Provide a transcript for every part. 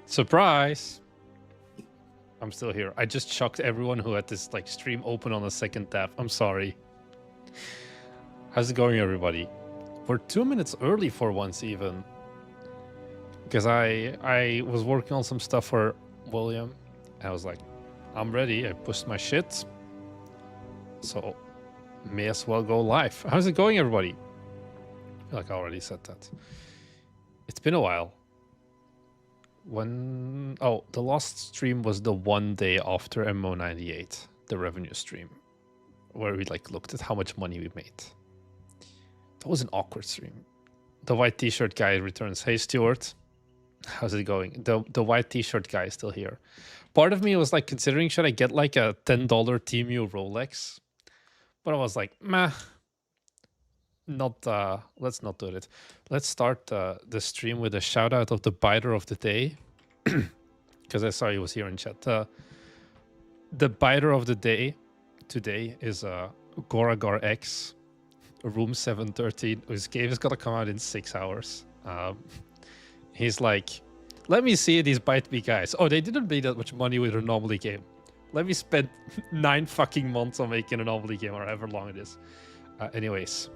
Surprise! I'm still here. I just shocked everyone who had this like stream open on a second tab. I'm sorry. How's it going, everybody? We're 2 minutes early for once, even. Because I was working on some stuff for William. I was like, I'm ready. I pushed my shit. So may as well go live. How's it going, everybody? I feel like I already said that. It's been a while. The last stream was the one day after MO98, the revenue stream, where we like looked at how much money we made. That was an awkward stream. The white t-shirt guy returns. Hey, Stuart. How's it going? The white t-shirt guy is still here. Part of me was like considering, should I get like a $10 TMU Rolex? But I was like, meh. Let's not do it. Let's start the stream with a shout out of the biter of the day. Because I saw he was here in chat. The biter of the day today is Goragar X, room 713, whose game is gonna come out in 6 hours. He's like, let me see these bite me guys. Oh, they didn't make that much money with a anomaly game. Let me spend 9 fucking months on making an anomaly game, or however long it is. Anyways,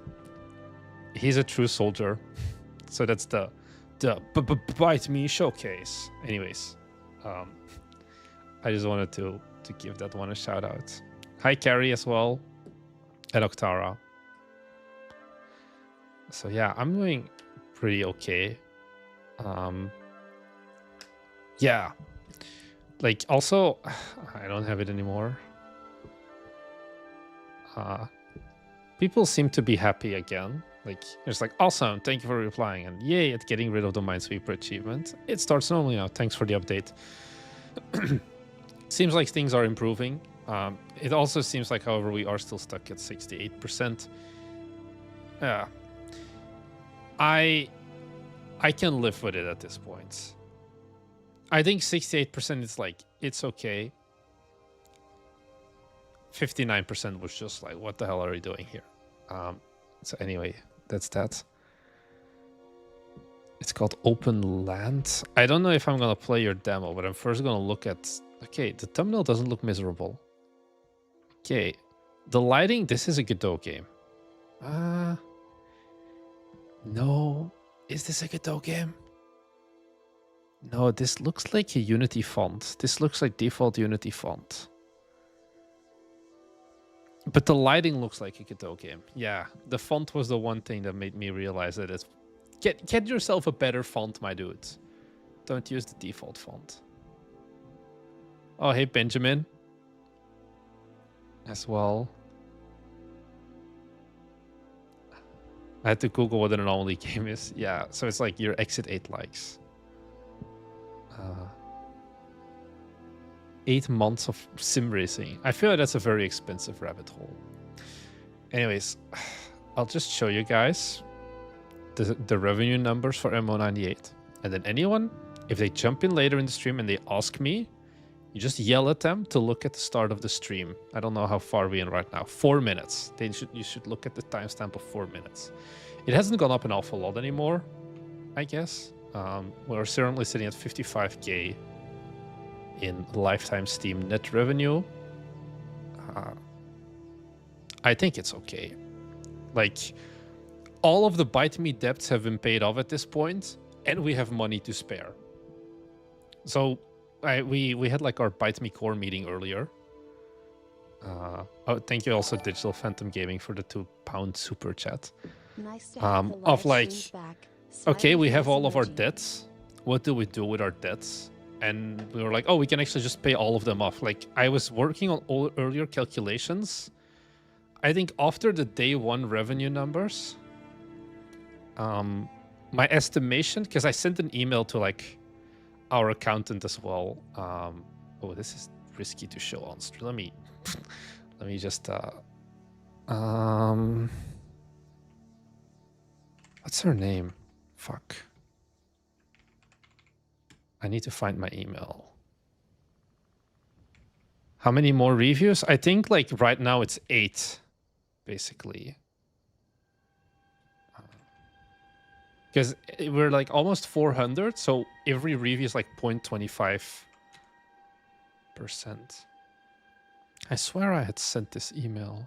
he's a true soldier. So that's the bite me showcase. Anyways, I just wanted to give that one a shout out. Hi, Carrie, as well, and Octara. So yeah, I'm doing pretty okay. Yeah, like also I don't have it anymore. People seem to be happy again. Like it's like, awesome, thank you for replying, and yay at getting rid of the Minesweeper achievement. It starts normally now. Thanks for the update. Seems like things are improving. It also seems like, however, we are still stuck at 68%. Yeah, I can live with it at this point. I think 68% is like, it's okay. 59% was just like, what the hell are we doing here? So anyway, that's that. It's called Open Land. I don't know if I'm gonna play your demo, but I'm first gonna look at... Okay, the thumbnail doesn't look miserable. Okay, the lighting, this is a Godot game. No, is this a Godot game? No, this looks like a Unity font. This looks like default Unity font. But the lighting looks like a Godot game. Yeah, the font was the one thing that made me realize that it's... Get yourself a better font, my dude. Don't use the default font. Oh, hey, Benjamin. As well. I had to Google what an anomaly game is. Yeah, so it's like your exit 8 likes. 8 months of sim racing. I feel like that's a very expensive rabbit hole. Anyways, I'll just show you guys the revenue numbers for MO98. And then anyone, if they jump in later in the stream and they ask me, you just yell at them to look at the start of the stream. I don't know how far we're in right now. 4 minutes. You should look at the timestamp of 4 minutes. It hasn't gone up an awful lot anymore, I guess. We're currently sitting at 55K in lifetime Steam net revenue. I think it's okay. Like, all of the Bite Me debts have been paid off at this point, and we have money to spare. So we had like our Bite Me core meeting earlier. Oh, thank you also Digital Phantom Gaming for the £2 super chat. Nice to have the Of live like, streams back. okay, we Smiley have face all of our emoji. debts. What do we do with our debts? And we were like, oh, we can actually just pay all of them off. Like, I was working on all earlier calculations. I think after the day 1 revenue numbers, my estimation, because I sent an email to like our accountant as well. Oh, this is risky to show on stream. Let me just what's her name? Fuck. I need to find my email. How many more reviews? I think like right now it's 8, basically. Because we're like almost 400, so every review is like 0.25%. I swear I had sent this email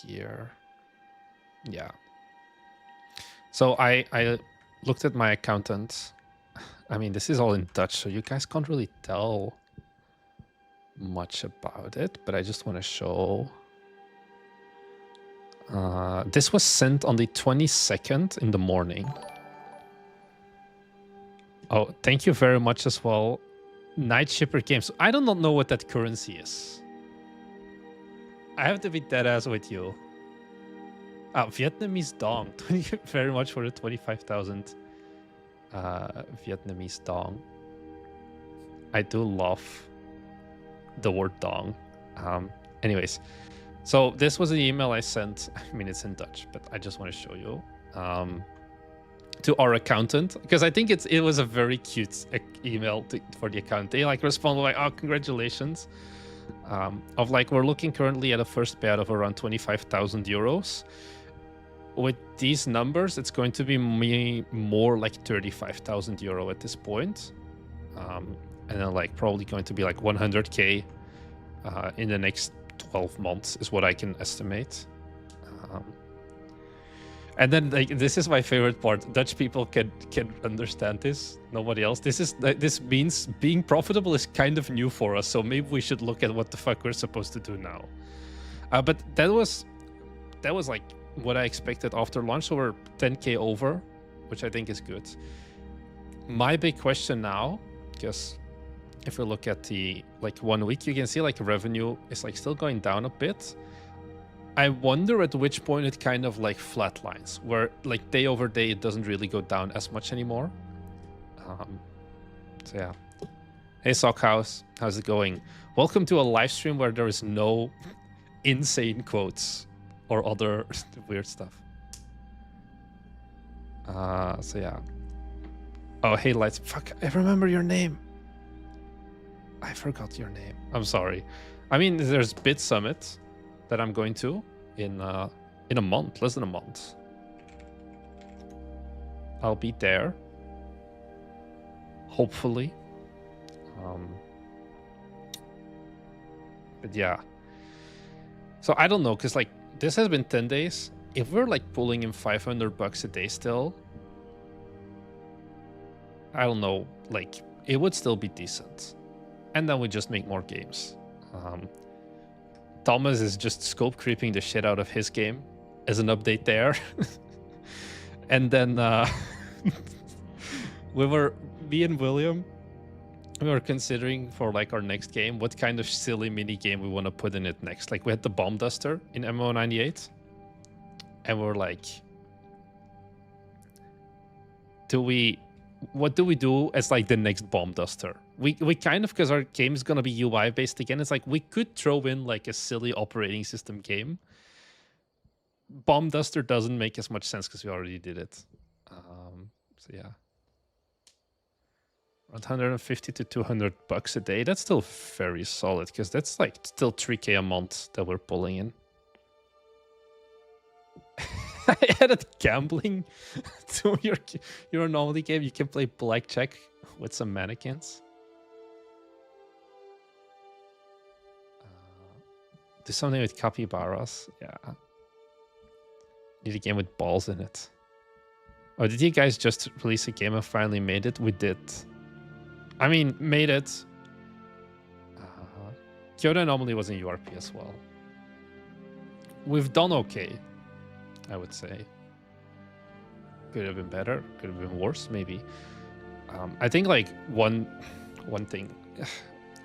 here. Yeah. So I looked at my accountant. I mean, this is all in Dutch, so you guys can't really tell much about it, but I just want to show. This was sent on the 22nd in the morning. Oh, thank you very much as well. Night Shipper Games. I do not know what that currency is. I have to be dead ass with you. Vietnamese dong. Thank you very much for the 25,000 Vietnamese dong. I do love the word dong. Anyways, so this was the email I sent. I mean, it's in Dutch, but I just want to show you to our accountant, because I think it was a very cute email for the accountant. They like responded like, "Oh, congratulations." Of like, we're looking currently at a first payout of around 25,000 euros. With these numbers, it's going to be more like 35,000 euro at this point. And then like probably going to be like 100K in the next 12 months is what I can estimate. And then like, this is my favorite part. Dutch people can understand this. Nobody else. This means being profitable is kind of new for us. So maybe we should look at what the fuck we're supposed to do now. But that was like what I expected after launch. So we're 10K over, which I think is good. My big question now, because if we look at the like 1 week, you can see like revenue is like still going down a bit. I wonder at which point it kind of like flatlines, where like day over day it doesn't really go down as much anymore. So yeah. Hey Sockhouse, how's it going? Welcome to a live stream where there is no insane quotes or other weird stuff. So yeah. Oh, hey Lights. Fuck, I remember your name. I forgot your name. I'm sorry. I mean, there's Bit Summit that I'm going to in a month, less than a month. I'll be there, hopefully. But yeah. So I don't know, because like this has been 10 days. If we're like pulling in $500 a day still, I don't know, like it would still be decent. And then we just make more games. Thomas is just scope creeping the shit out of his game as an update there. And then me and William, we were considering for like our next game what kind of silly mini game we want to put in it next. Like we had the Bomb Duster in MO98, and we're like, what do we do as like the next Bomb Duster? We kind of, because our game is gonna be UI based again, it's like we could throw in like a silly operating system game. Bomb Duster doesn't make as much sense because we already did it. So yeah, 150 to $200 a day. That's still very solid, because that's like still 3K a month that we're pulling in. I added gambling to your anomaly game. You can play blackjack with some mannequins. Do something with capybaras. Yeah. Need a game with balls in it. Oh, did you guys just release a game and finally made it? We did. I mean, made it. Kyoto Anomaly was in URP as well. We've done okay, I would say. Could have been better. Could have been worse, maybe. I think like one thing,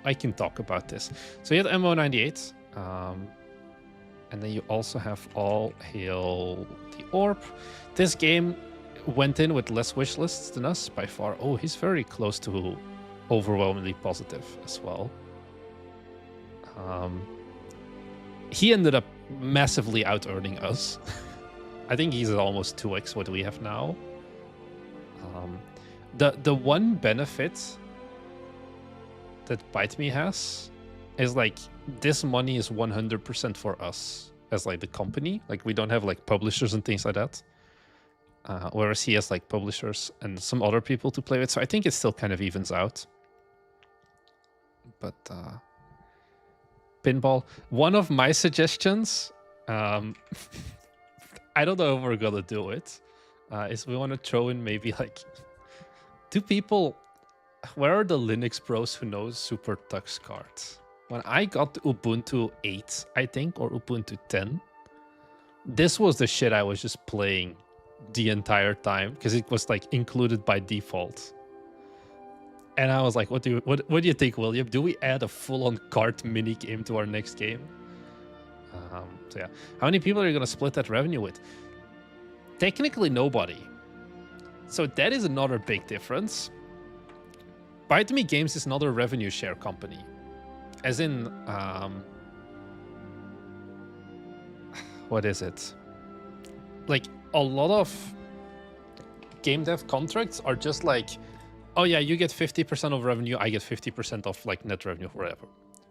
I can talk about this. So you had MO98, and then you also have All Hail the Orb. This game went in with less wish lists than us by far. Oh, he's very close to overwhelmingly positive as well. He ended up massively out-earning us. I think he's at almost 2x what we have now. The one benefit that Bite Me has is like this money is 100% for us as like the company. Like we don't have like publishers and things like that. whereas he has like publishers and some other people to play with. So I think it still kind of evens out. But pinball, one of my suggestions, I don't know if we're gonna do it, is we want to throw in maybe like two people. Where are the Linux bros who know Super Tux cards? When I got Ubuntu 8, I think, or Ubuntu 10, this was the shit I was just playing the entire time because it was like included by default. And I was like, what do you think, William? Do we add a full-on card mini game to our next game? So yeah, how many people are you gonna split that revenue with? Technically nobody. So that is another big difference. Bite Me Games is another revenue share company. As in, what is it? Like, a lot of game dev contracts are just like, oh yeah, you get 50% of revenue, I get 50% of like net revenue, whatever.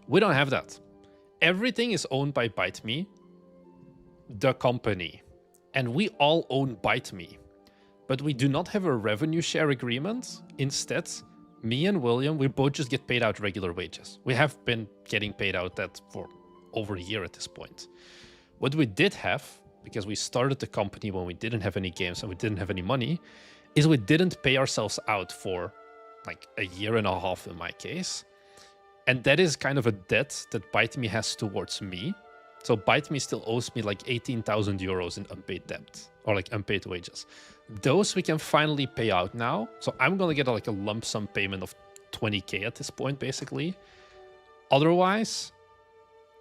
We don't have that. Everything is owned by Bite Me, the company. And we all own Bite Me. But we do not have a revenue share agreement. Instead, me and William, we both just get paid out regular wages. We have been getting paid out that for over a year at this point. What we did have, because we started the company when we didn't have any games and we didn't have any money, is we didn't pay ourselves out for like a year and a half in my case. And that is kind of a debt that Bite Me has towards me. So Bite Me still owes me like 18,000 euros in unpaid debt or like unpaid wages. Those we can finally pay out now. So I'm going to get like a lump sum payment of 20K at this point, basically. Otherwise,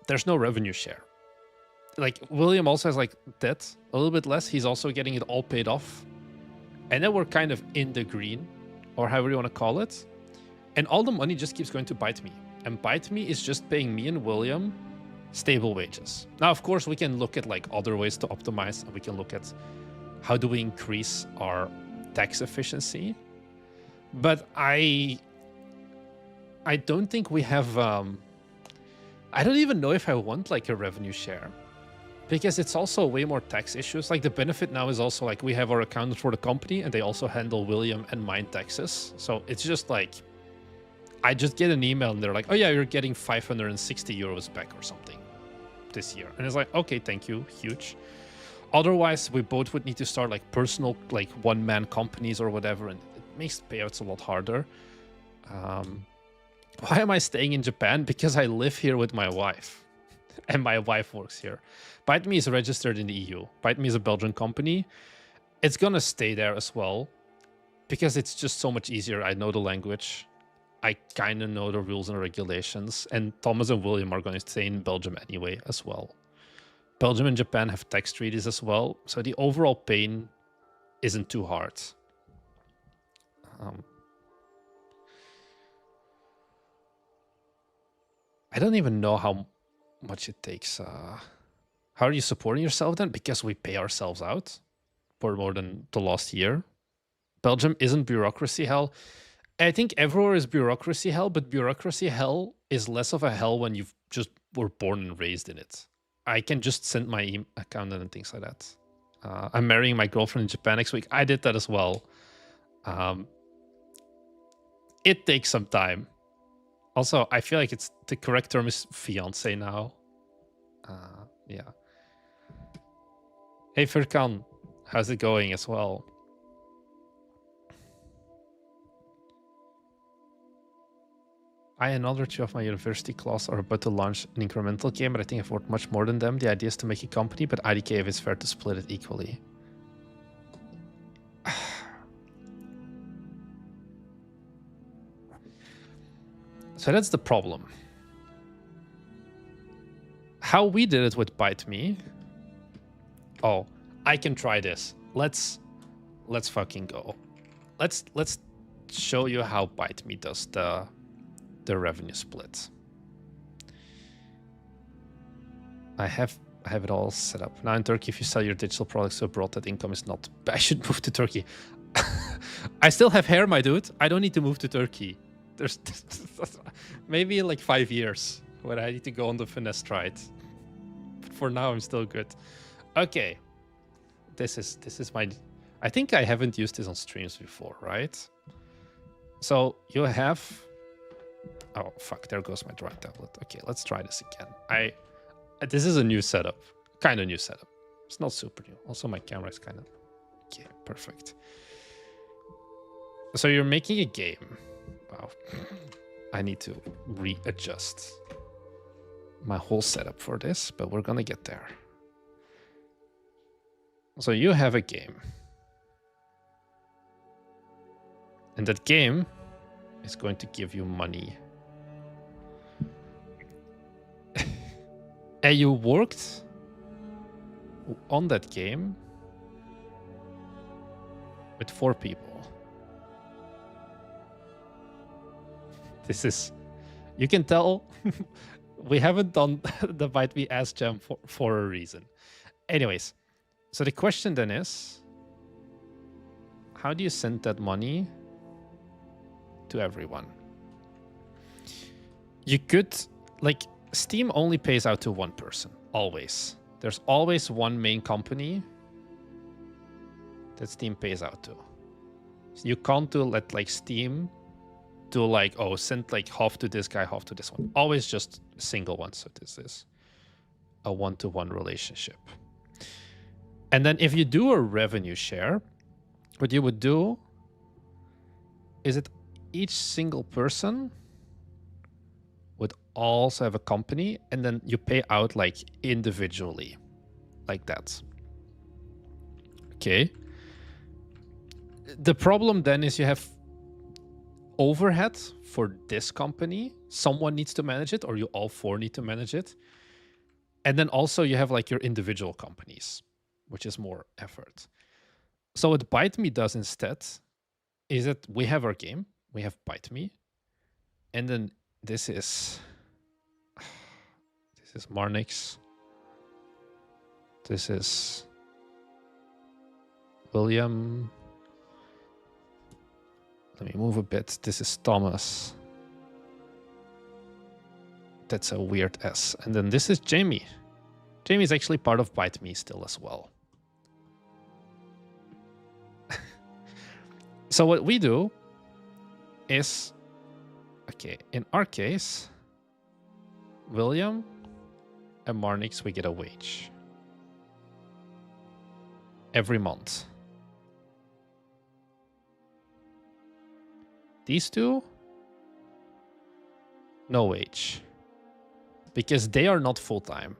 there's no revenue share. Like William also has like debt, a little bit less. He's also getting it all paid off. And then we're kind of in the green, or however you want to call it. And all the money just keeps going to Bite Me. And Bite Me is just paying me and William stable wages. Now, of course, we can look at like other ways to optimize, and we can look at how do we increase our tax efficiency. But I don't think we have, I don't even know if I want like a revenue share, because it's also way more tax issues. Like the benefit now is also like we have our accountant for the company and they also handle William and mine taxes. So it's just like, I just get an email and they're like, oh yeah, you're getting 560 euros back or something this year. And it's like, okay, thank you, huge. Otherwise, we both would need to start like personal, like one-man companies or whatever, and it makes payouts a lot harder. Why am I staying in Japan? Because I live here with my wife, and my wife works here. Bite Me is registered in the EU. Bite Me is a Belgian company. It's gonna stay there as well, because it's just so much easier. I know the language. I kind of know the rules and regulations, and Thomas and William are going to stay in Belgium anyway as well. Belgium and Japan have tax treaties as well, so the overall pain isn't too hard. I don't even know how much it takes. How are you supporting yourself then? Because we pay ourselves out for more than the last year. Belgium isn't bureaucracy hell. I think everywhere is bureaucracy hell, but bureaucracy hell is less of a hell when you just were born and raised in it. I can just send my accountant and things like that. I'm marrying my girlfriend in Japan next week. I did that as well. It takes some time. Also, I feel like it's the correct term is fiance now. Yeah. Hey, Furkan, how's it going as well? I and another two of my university class are about to launch an incremental game, but I think I've worked much more than them. The idea is to make a company, but IDK if it's fair to split it equally. So that's the problem. How we did it with Bite Me. Oh, I can try this. Let's fucking go. Let's show you how Bite Me does the revenue split. I have it all set up. Now in Turkey, if you sell your digital products abroad, that income is not... I should move to Turkey. I still have hair, my dude. I don't need to move to Turkey. There's maybe in like 5 years when I need to go on the finesse ride. But for now, I'm still good. Okay. This is my... I think I haven't used this on streams before, right? So you have... Oh, fuck, there goes my drawing tablet. Okay, let's try this again. This is a new setup. Kind of new setup. It's not super new. Also, my camera is kind of... Okay, perfect. So you're making a game. Wow. I need to readjust my whole setup for this, but we're gonna get there. So you have a game. And that game is going to give you money. And you worked on that game with 4 people. This is... You can tell we haven't done the Bite Me Ass Jam for a reason. Anyways, so the question then is, how do you send that money to everyone? You could, like, Steam only pays out to one person, always. There's always one main company that Steam pays out to. So you can't do like Steam do like, oh, send like half to this guy, half to this one. Always just a single one. So this is a one-to-one relationship. And then if you do a revenue share, what you would do is that each single person would also have a company, and then you pay out like individually, like that. Okay. The problem then is you have overhead for this company. Someone needs to manage it, or you all 4 need to manage it. And then also you have like your individual companies, which is more effort. So what Bite Me does instead is that we have our game, we have Bite Me, and then this is Marnix. This is William. Let me move a bit. This is Thomas. That's a weird S. And then this is Jamie. Jamie is actually part of Bite Me still as well. So what we do is, okay, in our case, William and Marnix, we get a wage every month. These 2, no wage, because they are not full-time.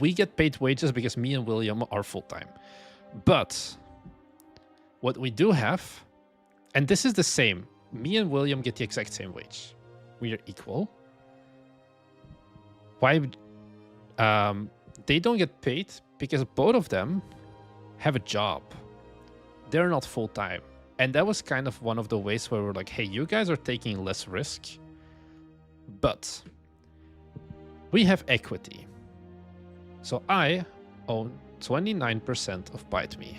We get paid wages because me and William are full-time. But what we do have, and this is the same, me and William get the exact same wage. We are equal. Why? They don't get paid because both of them have a job. They're not full-time. And that was kind of one of the ways where we're like, hey, you guys are taking less risk, but we have equity. So I own 29% of Bite Me.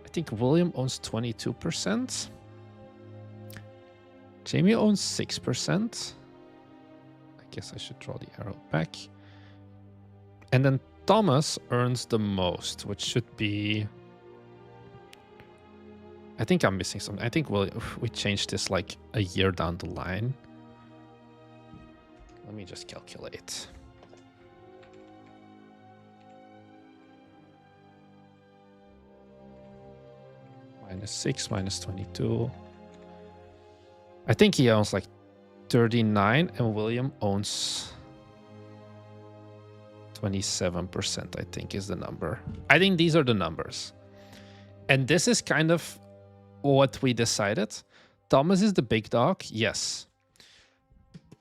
I think William owns 22%. Jamie owns 6%. I guess I should draw the arrow back. And then Thomas earns the most, which should be... I think I'm missing something. I think we changed this like a year down the line. Let me just calculate. -6 minus 22. I think he owns like 39 and William owns 27%, I think is the number. I think these are the numbers. And this is kind of what we decided. Thomas is the big dog, yes.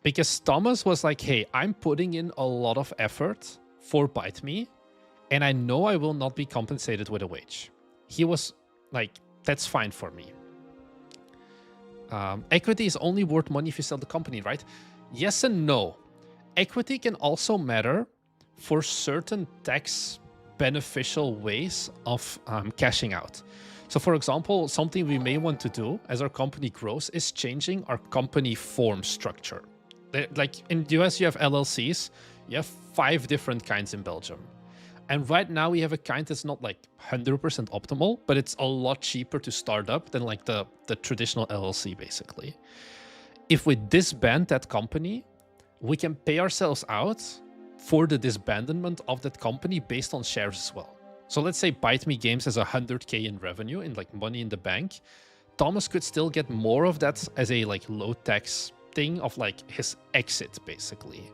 Because Thomas was like, hey, I'm putting in a lot of effort for Bite Me, and I know I will not be compensated with a wage. He was like, that's fine for me. Equity is only worth money if you sell the company, right? Yes and no. Equity can also matter for certain tax beneficial ways of cashing out. So for example, something we may want to do as our company grows is changing our company form structure. Like in the US, you have LLCs. You have 5 different kinds in Belgium. And right now we have a kind that's not like 100% optimal, but it's a lot cheaper to start up than like the traditional LLC, basically. If we disband that company, we can pay ourselves out for the disbandment of that company based on shares as well. So let's say Bite Me Games has 100K in revenue, in like money in the bank. Thomas could still get more of that as a like low tax thing of like his exit, basically.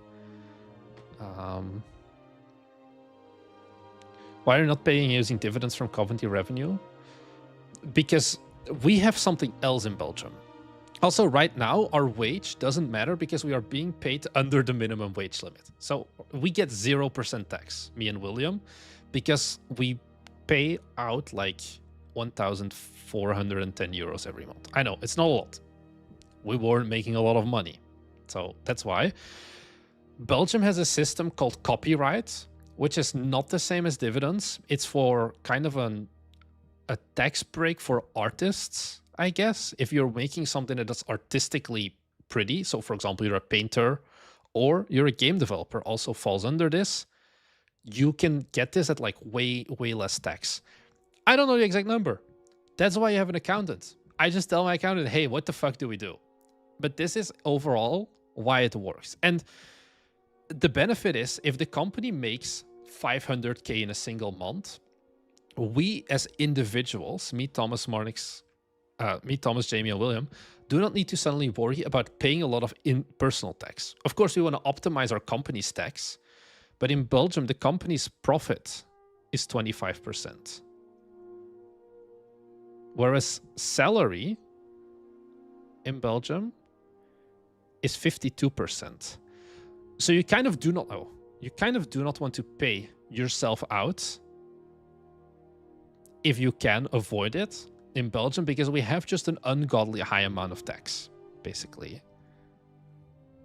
Why are you not paying using dividends from Coventry revenue? Because we have something else in Belgium. Also, right now, our wage doesn't matter because we are being paid under the minimum wage limit. So we get 0% tax, me and William, because we pay out like 1,410 euros every month. I know, it's not a lot. We weren't making a lot of money. So that's why. Belgium has a system called copyright, which is not the same as dividends. It's for kind of a tax break for artists, I guess. If you're making something that's artistically pretty, so for example, you're a painter or you're a game developer, also falls under this, you can get this at like way less tax. I don't know the exact number. That's why you have an accountant. I just tell my accountant, hey, what the fuck do we do? But this is overall why it works. And the benefit is if the company makes 500K in a single month, we as individuals, me, Thomas, Jamie, and William, do not need to suddenly worry about paying a lot of personal tax. Of course, we want to optimize our company's tax, but in Belgium, the company's profit is 25%. Whereas salary in Belgium is 52%. So you kind of do not know. You kind of do not want to pay yourself out if you can avoid it in Belgium, because we have just an ungodly high amount of tax, basically.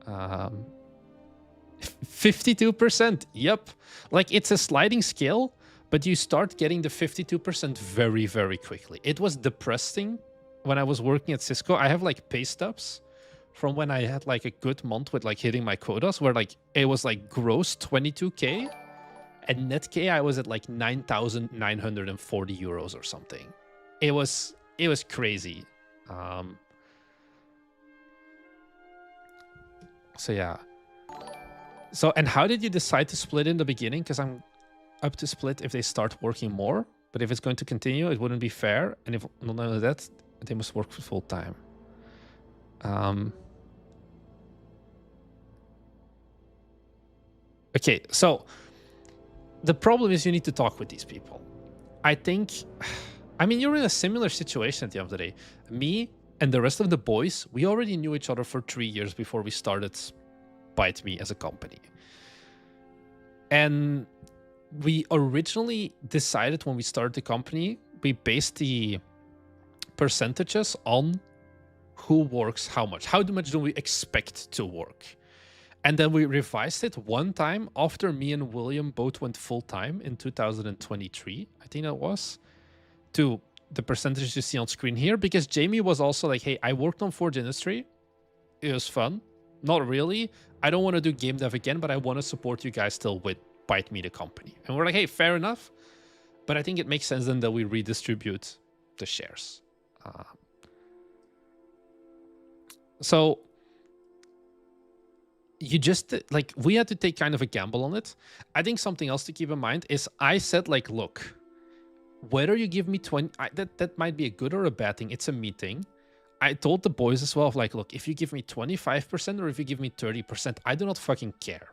52%. Yep. Like, it's a sliding scale, but you start getting the 52% very, very quickly. It was depressing when I was working at Cisco. I have like pay stubs from when I had like a good month with like hitting my quotas, where like it was like gross 22K and net K I was at like 9,940 euros or something. It was crazy. So yeah. So, and how did you decide to split in the beginning? Because I'm up to split if they start working more, but if it's going to continue, it wouldn't be fair. And if none of that, they must work full time. Okay, so the problem is you need to talk with these people. I think, I mean, you're in a similar situation at the end of the day. Me and the rest of the boys, we already knew each other for 3 years before we started Bite Me as a company. And we originally decided when we started the company, we based the percentages on who works how much. How much do we expect to work? And then we revised it one time after me and William both went full-time in 2023, I think that was, to the percentages you see on screen here, because Jamie was also like, hey, I worked on Forge Industry. It was fun. Not really. I don't want to do game dev again, but I want to support you guys still with Bite Me, the company. And we're like, hey, fair enough. But I think it makes sense then that we redistribute the shares. So you just, like, we had to take kind of a gamble on it. I think something else to keep in mind is I said, like, look, whether you give me 20, that might be a good or a bad thing. It's a meeting. I told the boys as well, like, look, if you give me 25% or if you give me 30%, I do not fucking care.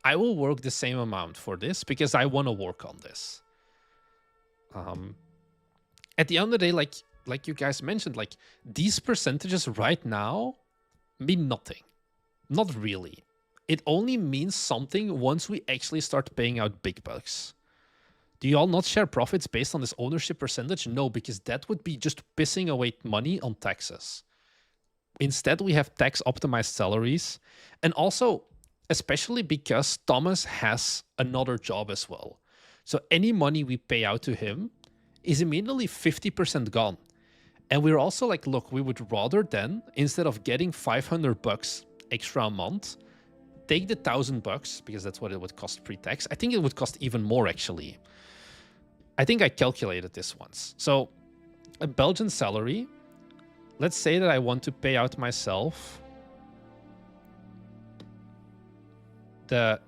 I will work the same amount for this because I want to work on this. At the end of the day, like you guys mentioned, like, these percentages right now mean nothing. Not really. It only means something once we actually start paying out big bucks. Do you all not share profits based on this ownership percentage? No, because that would be just pissing away money on taxes. Instead, we have tax optimized salaries. And also, especially because Thomas has another job as well. So any money we pay out to him is immediately 50% gone. And we're also like, look, we would rather then, instead of getting $500 extra a month, take the $1,000 because that's what it would cost pre-tax. I think it would cost even more actually. I think I calculated this once. So a Belgian salary, let's say that I want to pay out myself the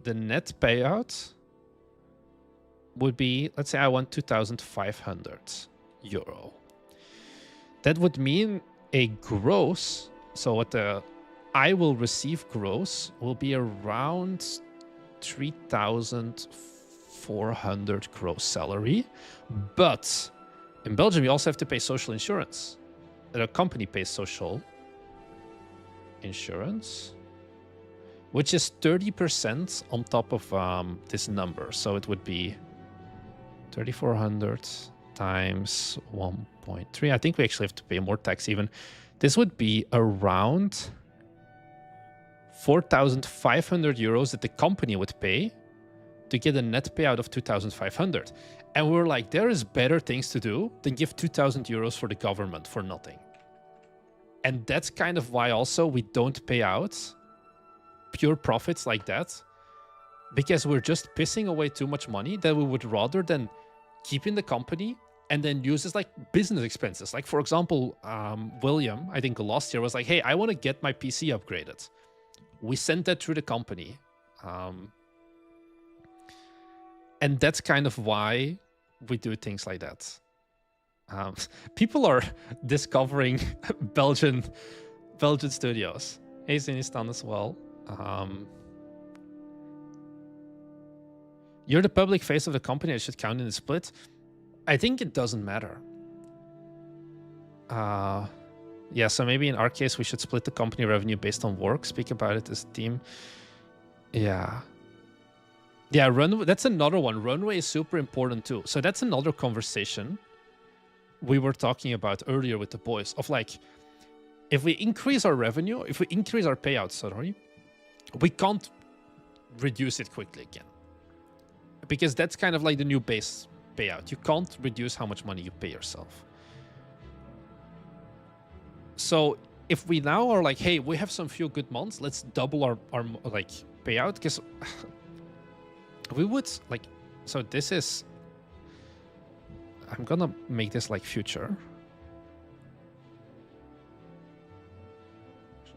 net payout would be, let's say I want 2,500 euro. That would mean a gross, so what I will receive gross will be around 3,400 gross salary. But in Belgium, you also have to pay social insurance. The company pays social insurance, which is 30% on top of this number. So it would be 3,400 times 1.3. I think we actually have to pay more tax even. This would be around 4,500 euros that the company would pay to get a net payout of 2,500. And we're like, there is better things to do than give 2,000 euros for the government for nothing. And that's kind of why also we don't pay out pure profits like that, because we're just pissing away too much money that we would rather than keep in the company and then use as like business expenses. Like for example, William, I think last year was like, hey, I want to get my PC upgraded. We sent that through the company. And that's kind of why we do things like that. People are discovering Belgian studios. Hey, Zinistan as well. You're the public face of the company. I should count in the split. I think it doesn't matter. Yeah, so maybe in our case, we should split the company revenue based on work. Speak about it as a team. Yeah. Yeah, runway. That's another one. Runway is super important too. So that's another conversation we were talking about earlier with the boys of like, if we increase our revenue, if we increase our payouts, sorry, we can't reduce it quickly again. Because that's kind of like the new base payout. You can't reduce how much money you pay yourself. So if we now are like, hey, we have some few good months, let's double our like payout, because we would like, so this is, I'm gonna make this like future.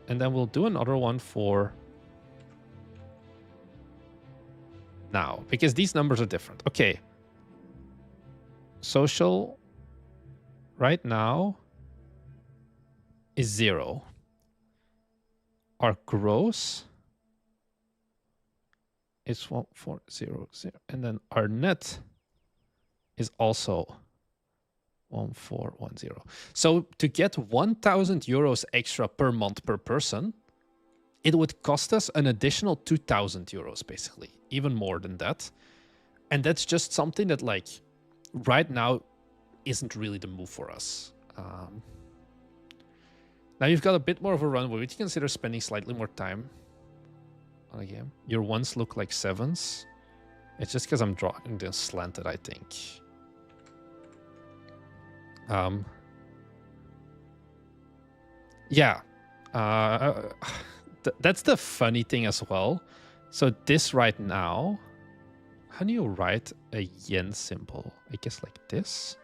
And then we'll do another one for now, because these numbers are different. Okay. Social right now is 0. Our gross is 1400. And then our net is also 1410. So to get 1,000 euros extra per month per person, it would cost us an additional 2,000 euros, basically, even more than that. And that's just something that, like, right now isn't really the move for us. Now you've got a bit more of a runway. Would you consider spending slightly more time on a game? Your ones look like 7s. It's just because I'm drawing this slanted, I think. Yeah. That's the funny thing as well. So this right now, how do you write a yen symbol? I guess like this.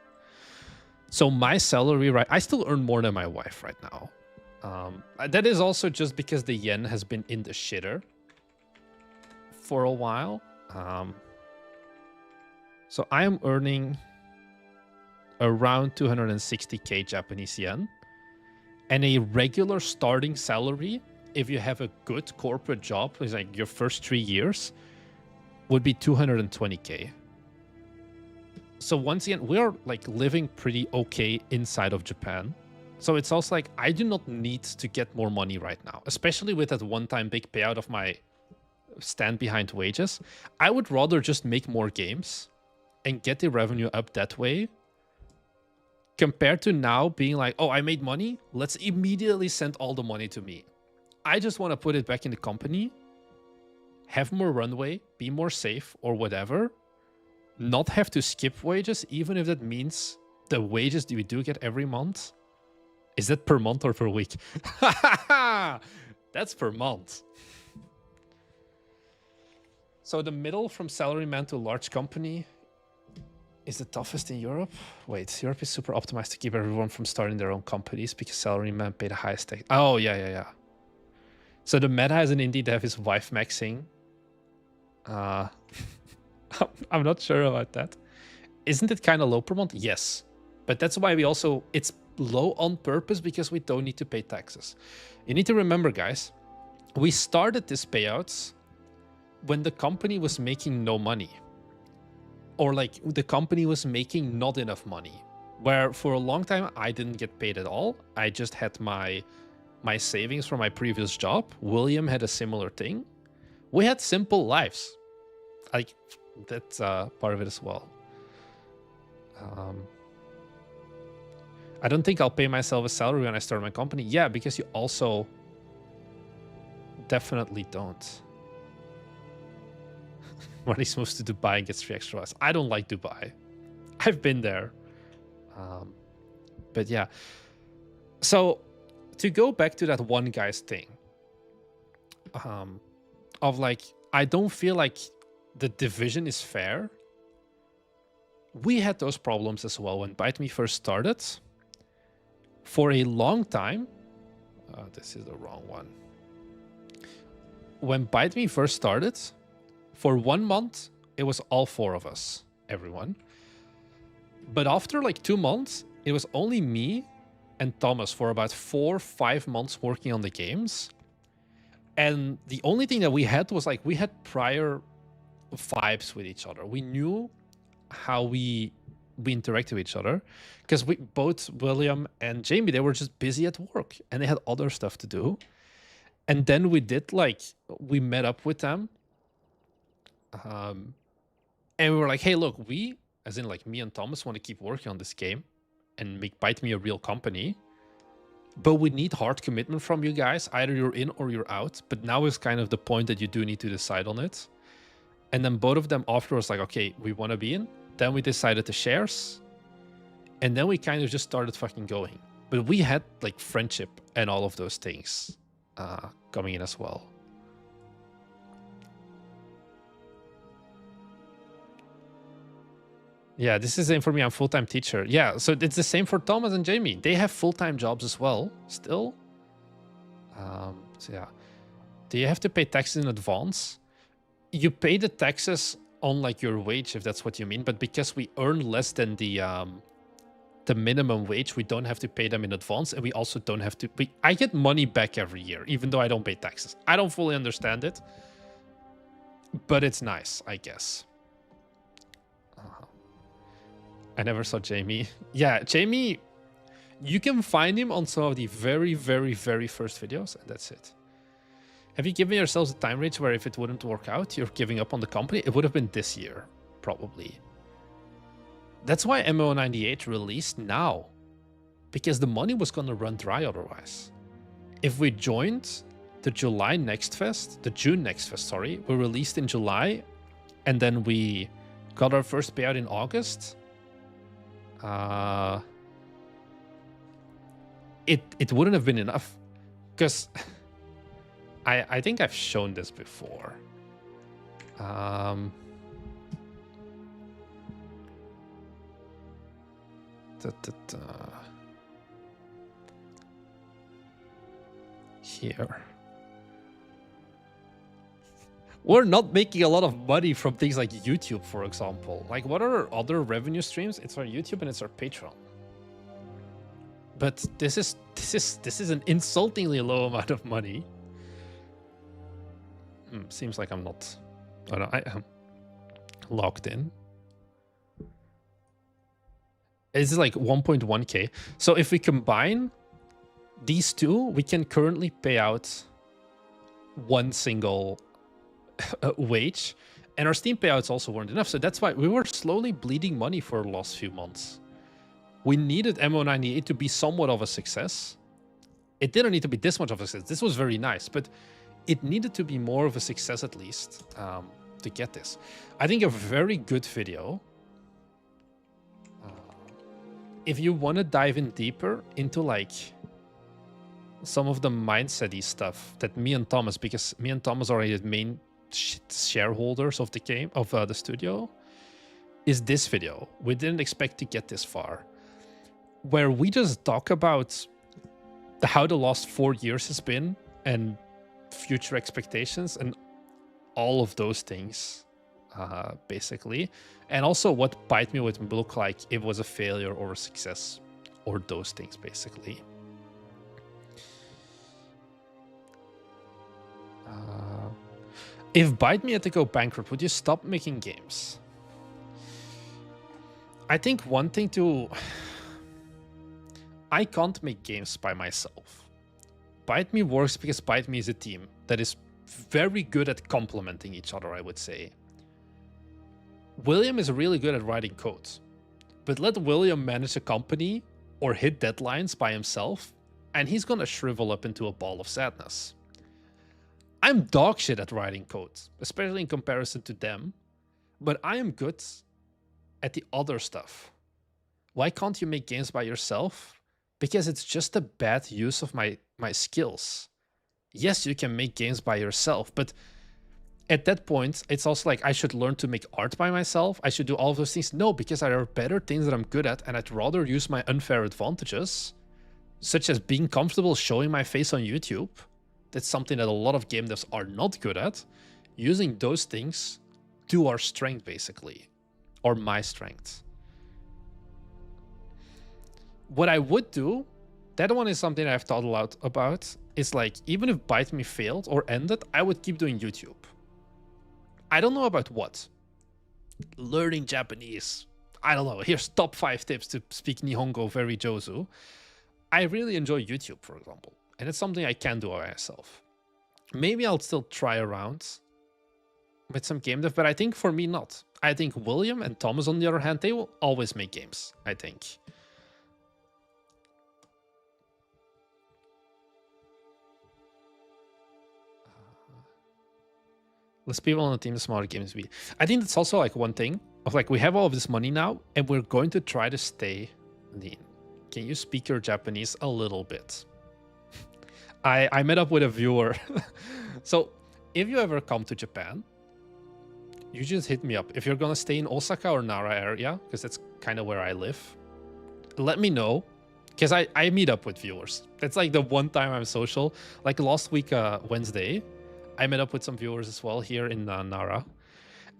So my salary, right? I still earn more than my wife right now. That is also just because the yen has been in the shitter for a while. So I am earning around 260k Japanese yen. And a regular starting salary, if you have a good corporate job, is like your first 3 years, would be 220k. So once again, we're like living pretty okay inside of Japan. So it's also like, I do not need to get more money right now, especially with that one-time big payout of my stand behind wages. I would rather just make more games and get the revenue up that way, compared to now being like, oh, I made money, let's immediately send all the money to me. I just want to put it back in the company, have more runway, be more safe or whatever, not have to skip wages, even if that means the wages that we do get every month. Is that per month or per week? That's per month. So the middle from salaryman to large company is the toughest in Europe. Wait, Europe is super optimized to keep everyone from starting their own companies because salaryman pay the highest tax. Oh, yeah. So the meta is an indie dev is wife maxing. I'm not sure about that. Isn't it kind of low per month? Yes. But that's why we also, it's low on purpose because we don't need to pay taxes. You need to remember, guys, we started this payouts when the company was making no money. Or like the company was making not enough money. Where for a long time, I didn't get paid at all. I just had my savings from my previous job. William had a similar thing. We had simple lives. Like, that's part of it as well. I don't think I'll pay myself a salary when I start my company. Yeah, because you also definitely don't. Money moves to Dubai and gets 3 extra hours. I don't like Dubai. I've been there. But yeah. So to go back to that one guy's thing, of like, I don't feel like the division is fair. We had those problems as well when Bite Me first started. For a long time, this is the wrong one. When Bite Me first started, for 1 month, it was all 4 of us, everyone. But after like 2 months, it was only me and Thomas for about 4 or 5 months working on the games. And the only thing that we had was like, we had prior vibes with each other. We knew how we interacted with each other because we both, William and Jamie, they were just busy at work and they had other stuff to do. And then we did like, we met up with them. And we were like, hey, look, we, as in like me and Thomas, want to keep working on this game and make Bite Me a real company. But we need hard commitment from you guys. Either you're in or you're out. But now is kind of the point that you do need to decide on it. And then both of them afterwards like, okay, we want to be in. Then we decided the shares. And then we kind of just started fucking going. But we had like friendship and all of those things coming in as well. Yeah, this is the same for me. I'm full-time teacher. Yeah, so it's the same for Thomas and Jamie. They have full-time jobs as well, still. So yeah. Do you have to pay taxes in advance? You pay the taxes on like your wage, if that's what you mean. But because we earn less than the minimum wage, we don't have to pay them in advance. And we also don't have to... I get money back every year, even though I don't pay taxes. I don't fully understand it. But it's nice, I guess. I never saw Jamie. Yeah, Jamie, you can find him on some of the very, very, very first videos, and that's it. Have you given yourselves a time range where if it wouldn't work out, you're giving up on the company? It would have been this year, probably. That's why MMO98 released now, because the money was going to run dry otherwise. If we joined the June Next Fest, sorry, we released in July, and then we got our first payout in August... it wouldn't have been enough because I think I've shown this before. Here. We're not making a lot of money from things like YouTube, for example. Like, what are our other revenue streams? It's our YouTube and it's our Patreon. But this is an insultingly low amount of money. Seems like I'm not... Oh no, I am logged in. It's like 1.1k. So if we combine these two, we can currently pay out one single... wage, and our Steam payouts also weren't enough, so that's why we were slowly bleeding money for the last few months. We needed MO98 to be somewhat of a success. It didn't need to be this much of a success. This was very nice, but it needed to be more of a success at least to get this. I think a very good video, if you want to dive in deeper into like some of the mindset-y stuff that me and Thomas, because me and Thomas are the main shareholders of the game, of the studio, is this video. We didn't expect to get this far, where we just talk about how the last 4 years has been and future expectations and all of those things, basically. And also what Bite Me would look like if it was a failure or a success, or those things, basically. If Bite Me had to go bankrupt, would you stop making games? I think one thing to... I can't make games by myself. Bite Me works because Bite Me is a team that is very good at complementing each other, I would say. William is really good at writing code. But let William manage a company or hit deadlines by himself, and he's gonna shrivel up into a ball of sadness. I'm dog shit at writing code, especially in comparison to them, but I am good at the other stuff. Why can't you make games by yourself? Because it's just a bad use of my skills. Yes, you can make games by yourself, but at that point, it's also like I should learn to make art by myself. I should do all of those things. No, because there are better things that I'm good at, and I'd rather use my unfair advantages, such as being comfortable showing my face on YouTube. That's something that a lot of game devs are not good at. Using those things to our strength, basically, or my strength. What I would do, that one is something I've thought a lot about, is like, even if Bite Me failed or ended, I would keep doing YouTube. I don't know about what. Learning Japanese. I don't know. Here's top 5 tips to speak Nihongo very Jozu. I really enjoy YouTube, for example. And it's something I can do by myself. Maybe I'll still try around with some game dev, but I think for me not. I think William and Thomas, on the other hand, they will always make games, I think. Less people on the team, the smaller games we. I think that's also like one thing of like, we have all of this money now and we're going to try to stay lean. Can you speak your Japanese a little bit? I met up with a viewer. So if you ever come to Japan, you just hit me up. If you're gonna stay in Osaka or Nara area, because that's kind of where I live, let me know, because I meet up with viewers. That's like the one time I'm social. Like last week, Wednesday, I met up with some viewers as well here in Nara.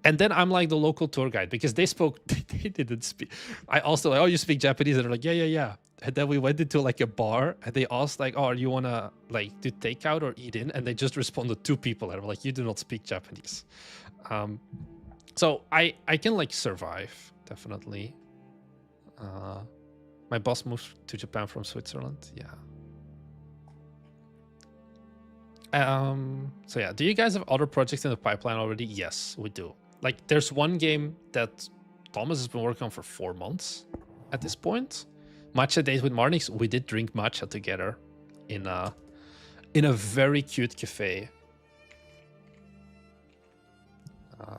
And then I'm like the local tour guide, because they spoke, they didn't speak. I also like, oh, you speak Japanese? And they're like, yeah. And then we went into like a bar and they asked like, oh, you want to like do takeout or eat in? And they just responded 2 people and were like, you do not speak Japanese. So I can like survive, definitely. My boss moved to Japan from Switzerland. Yeah. So yeah, do you guys have other projects in the pipeline already? Yes, we do. Like there's one game that Thomas has been working on for 4 months at this point. Matcha Date with Marnix. We did drink matcha together in a very cute cafe.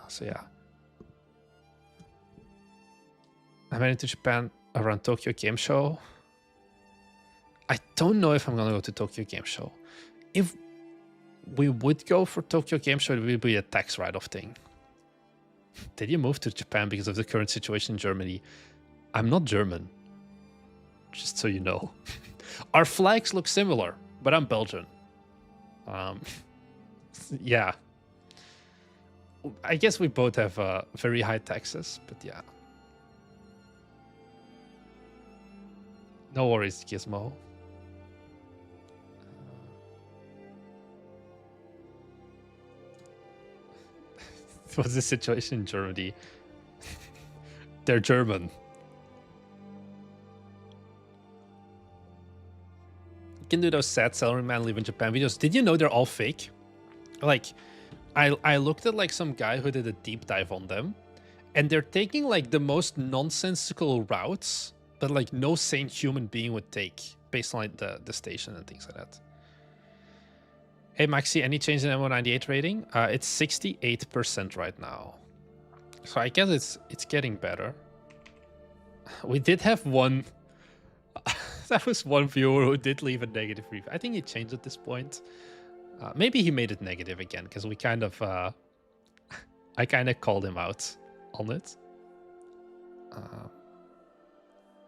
So yeah. I went into Japan around Tokyo Game Show. I don't know if I'm gonna go to Tokyo Game Show. If we would go for Tokyo Game Show, it would be a tax write-off thing. Did you move to Japan because of the current situation in Germany? I'm not German. Just so you know. Our flags look similar, but I'm Belgian. Yeah. I guess we both have very high taxes, but yeah. No worries, Gizmo. What's the situation in Germany? They're German. You can do those sad salaryman live in Japan videos. Did you know they're all fake? Like, I looked at like some guy who did a deep dive on them, and they're taking like the most nonsensical routes that like no sane human being would take based on like the station and things like that. Hey Maxi, any change in MO98 rating? It's 68% right now. So I guess it's getting better. We did have one That was one viewer who did leave a negative review. I think he changed at this point. Maybe he made it negative again because we kind of, I kind of called him out on it.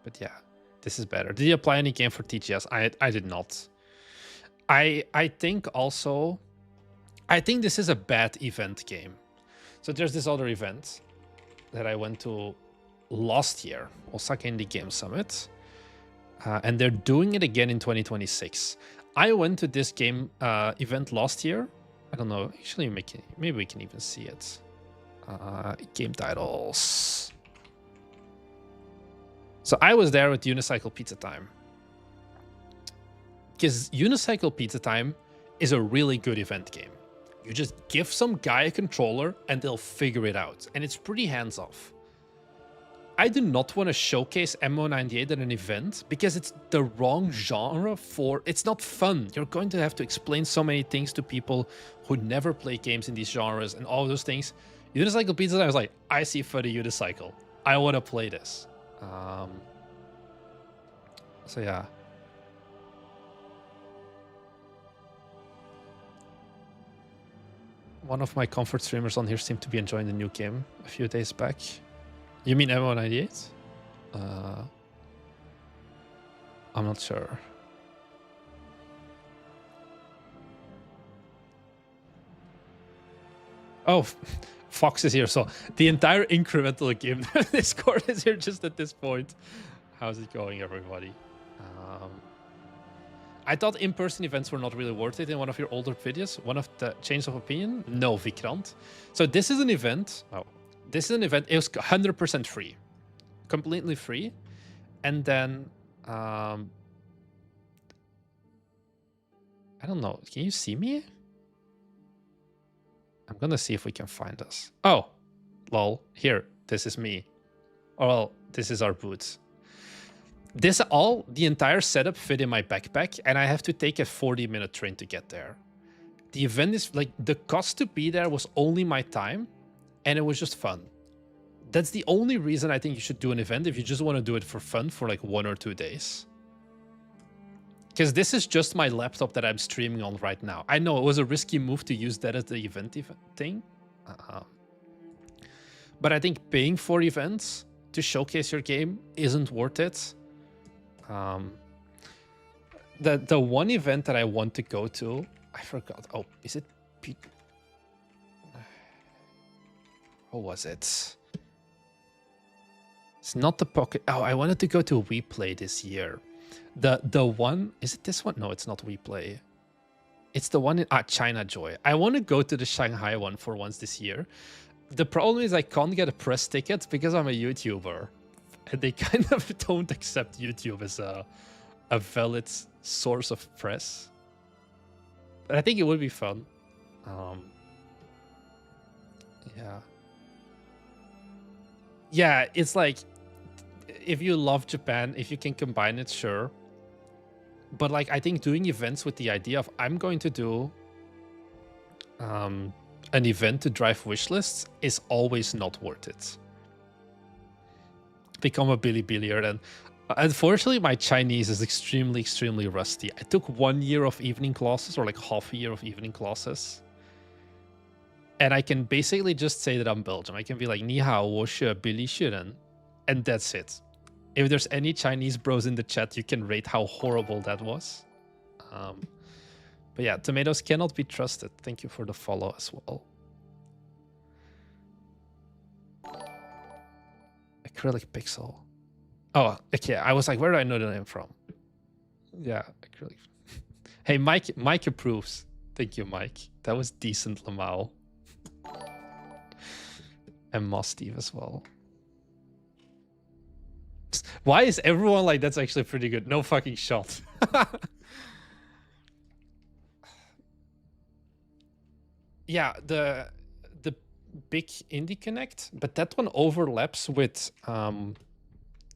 But yeah, this is better. Did you apply any game for TGS? I did not. I think also, I think this is a bad event game. So there's this other event that I went to last year, Osaka Indie Game Summit. And they're doing it again in 2026. I went to this game event last year. I don't know. Actually, maybe we can even see it. Game titles. So I was there with Unicycle Pizza Time. Because Unicycle Pizza Time is a really good event game. You just give some guy a controller and they'll figure it out. And it's pretty hands-off. I do not want to showcase MO98 at an event because it's the wrong genre for... It's not fun. You're going to have to explain so many things to people who never play games in these genres and all those things. Unicycle Pizza Time, I was like, I see funny unicycle. I want to play this. So yeah. One of my comfort streamers on here seemed to be enjoying the new game a few days back. You mean MO98? I'm not sure. Oh, Fox is here. So the entire incremental game Discord is here just at this point. How's it going, everybody? I thought in-person events were not really worth it in one of your older videos. One of the change of opinion? No, Vikrant. So this is an event. Oh, this is an event. It was 100% free. Completely free. And then... I don't know. Can you see me? I'm gonna see if we can find us. Oh, lol. Here, this is me. Oh, well, this is our booth. The entire setup fit in my backpack, and I have to take a 40-minute train to get there. The event is like, the cost to be there was only my time, and it was just fun. That's the only reason I think you should do an event if you just want to do it for fun for like 1 or 2 days. Because this is just my laptop that I'm streaming on right now. I know it was a risky move to use that as the event thing. But I think paying for events to showcase your game isn't worth it. The one event that I want to go to, I forgot. Oh, is it? What was it? It's not the Pocket. Oh, I wanted to go to WePlay this year. The one, is it this one? No, it's not WePlay. It's the one in China Joy. I want to go to the Shanghai one for once this year. The problem is I can't get a press ticket because I'm a YouTuber. And they kind of don't accept YouTube as a valid source of press. But I think it would be fun. Yeah. Yeah, it's like, if you love Japan, if you can combine it, sure. But like, I think doing events with the idea of I'm going to do an event to drive wishlists is always not worth it. Become a Billy-Billiard, and unfortunately my Chinese is extremely, extremely rusty. I took 1 year of evening classes, or like half a year of evening classes. And I can basically just say that I'm Belgian. I can be like, 你好，我是 Billy Shuren. And that's it. If there's any Chinese bros in the chat, you can rate how horrible that was. But yeah, tomatoes cannot be trusted. Thank you for the follow as well. Acrylic Pixel. Oh, okay. I was like, where do I know the name from? Yeah, acrylic. Hey, Mike approves. Thank you, Mike. That was decent, Lamau. And Moss Steve as well. Why is everyone like, that's actually pretty good? No fucking shot. Yeah, the big Indie Connect, but that one overlaps with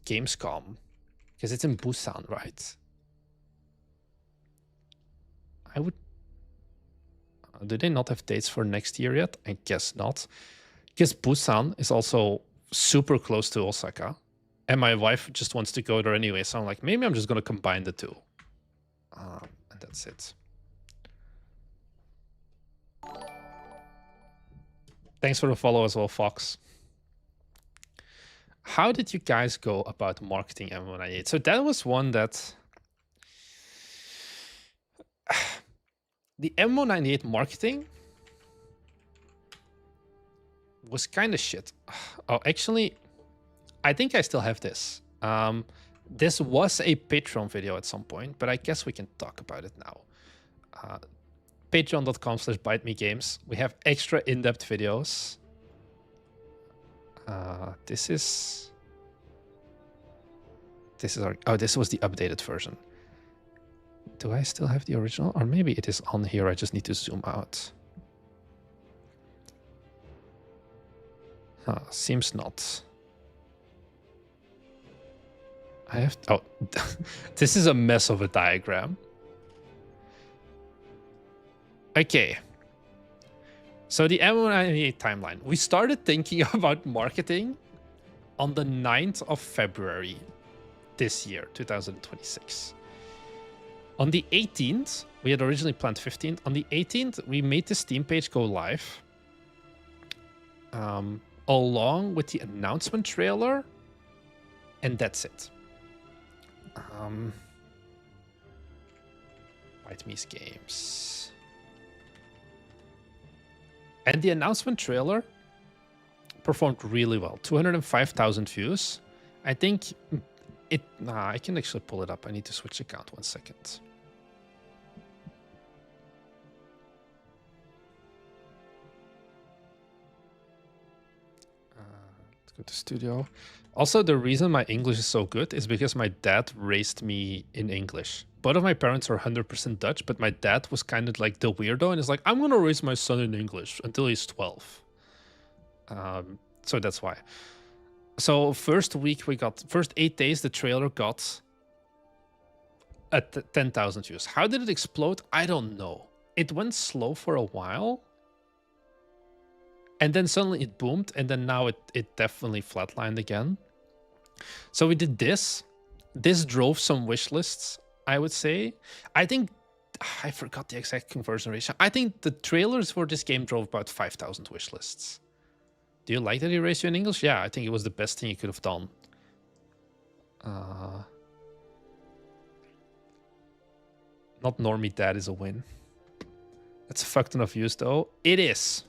Gamescom because it's in Busan, right? I would... Do they not have dates for next year yet? I guess not. Because Busan is also super close to Osaka. And my wife just wants to go there anyway, so I'm like, maybe I'm just gonna combine the two. And that's it. Thanks for the follow as well, Fox. How did you guys go about marketing M198? So that was one that the M198 marketing was kind of shit. Oh, actually, I think I still have this. This was a Patreon video at some point, but I guess we can talk about it now. Patreon.com/BiteMeGames. We have extra in-depth videos. This was the updated version. Do I still have the original? Or maybe it is on here. I just need to zoom out. Seems not. I have... Oh, this is a mess of a diagram. Okay. So the M198 timeline. We started thinking about marketing on the 9th of February this year, 2026. On the 18th, we had originally planned 15th. On the 18th, we made the Steam page go live. Along with the announcement trailer. And that's it. Bite Me's Games. And the announcement trailer performed really well. 205,000 views. I think it... I can actually pull it up. I need to switch account 1 second. Let's go to studio. Also, the reason my English is so good is because my dad raised me in English. Both of my parents are 100% Dutch, but my dad was kind of like the weirdo and is like, I'm going to raise my son in English until he's 12. So that's why. So first 8 days, the trailer got at 10,000 views. How did it explode? I don't know. It went slow for a while. And then suddenly it boomed, and then now it definitely flatlined again. So we did this. This drove some wish lists, I would say. I think, I forgot the exact conversion ratio. I think the trailers for this game drove about 5,000 wish lists. Do you like that he raised you in English? Yeah, I think it was the best thing he could have done. Not normie dad is a win. That's a fuck ton of views, though. It is.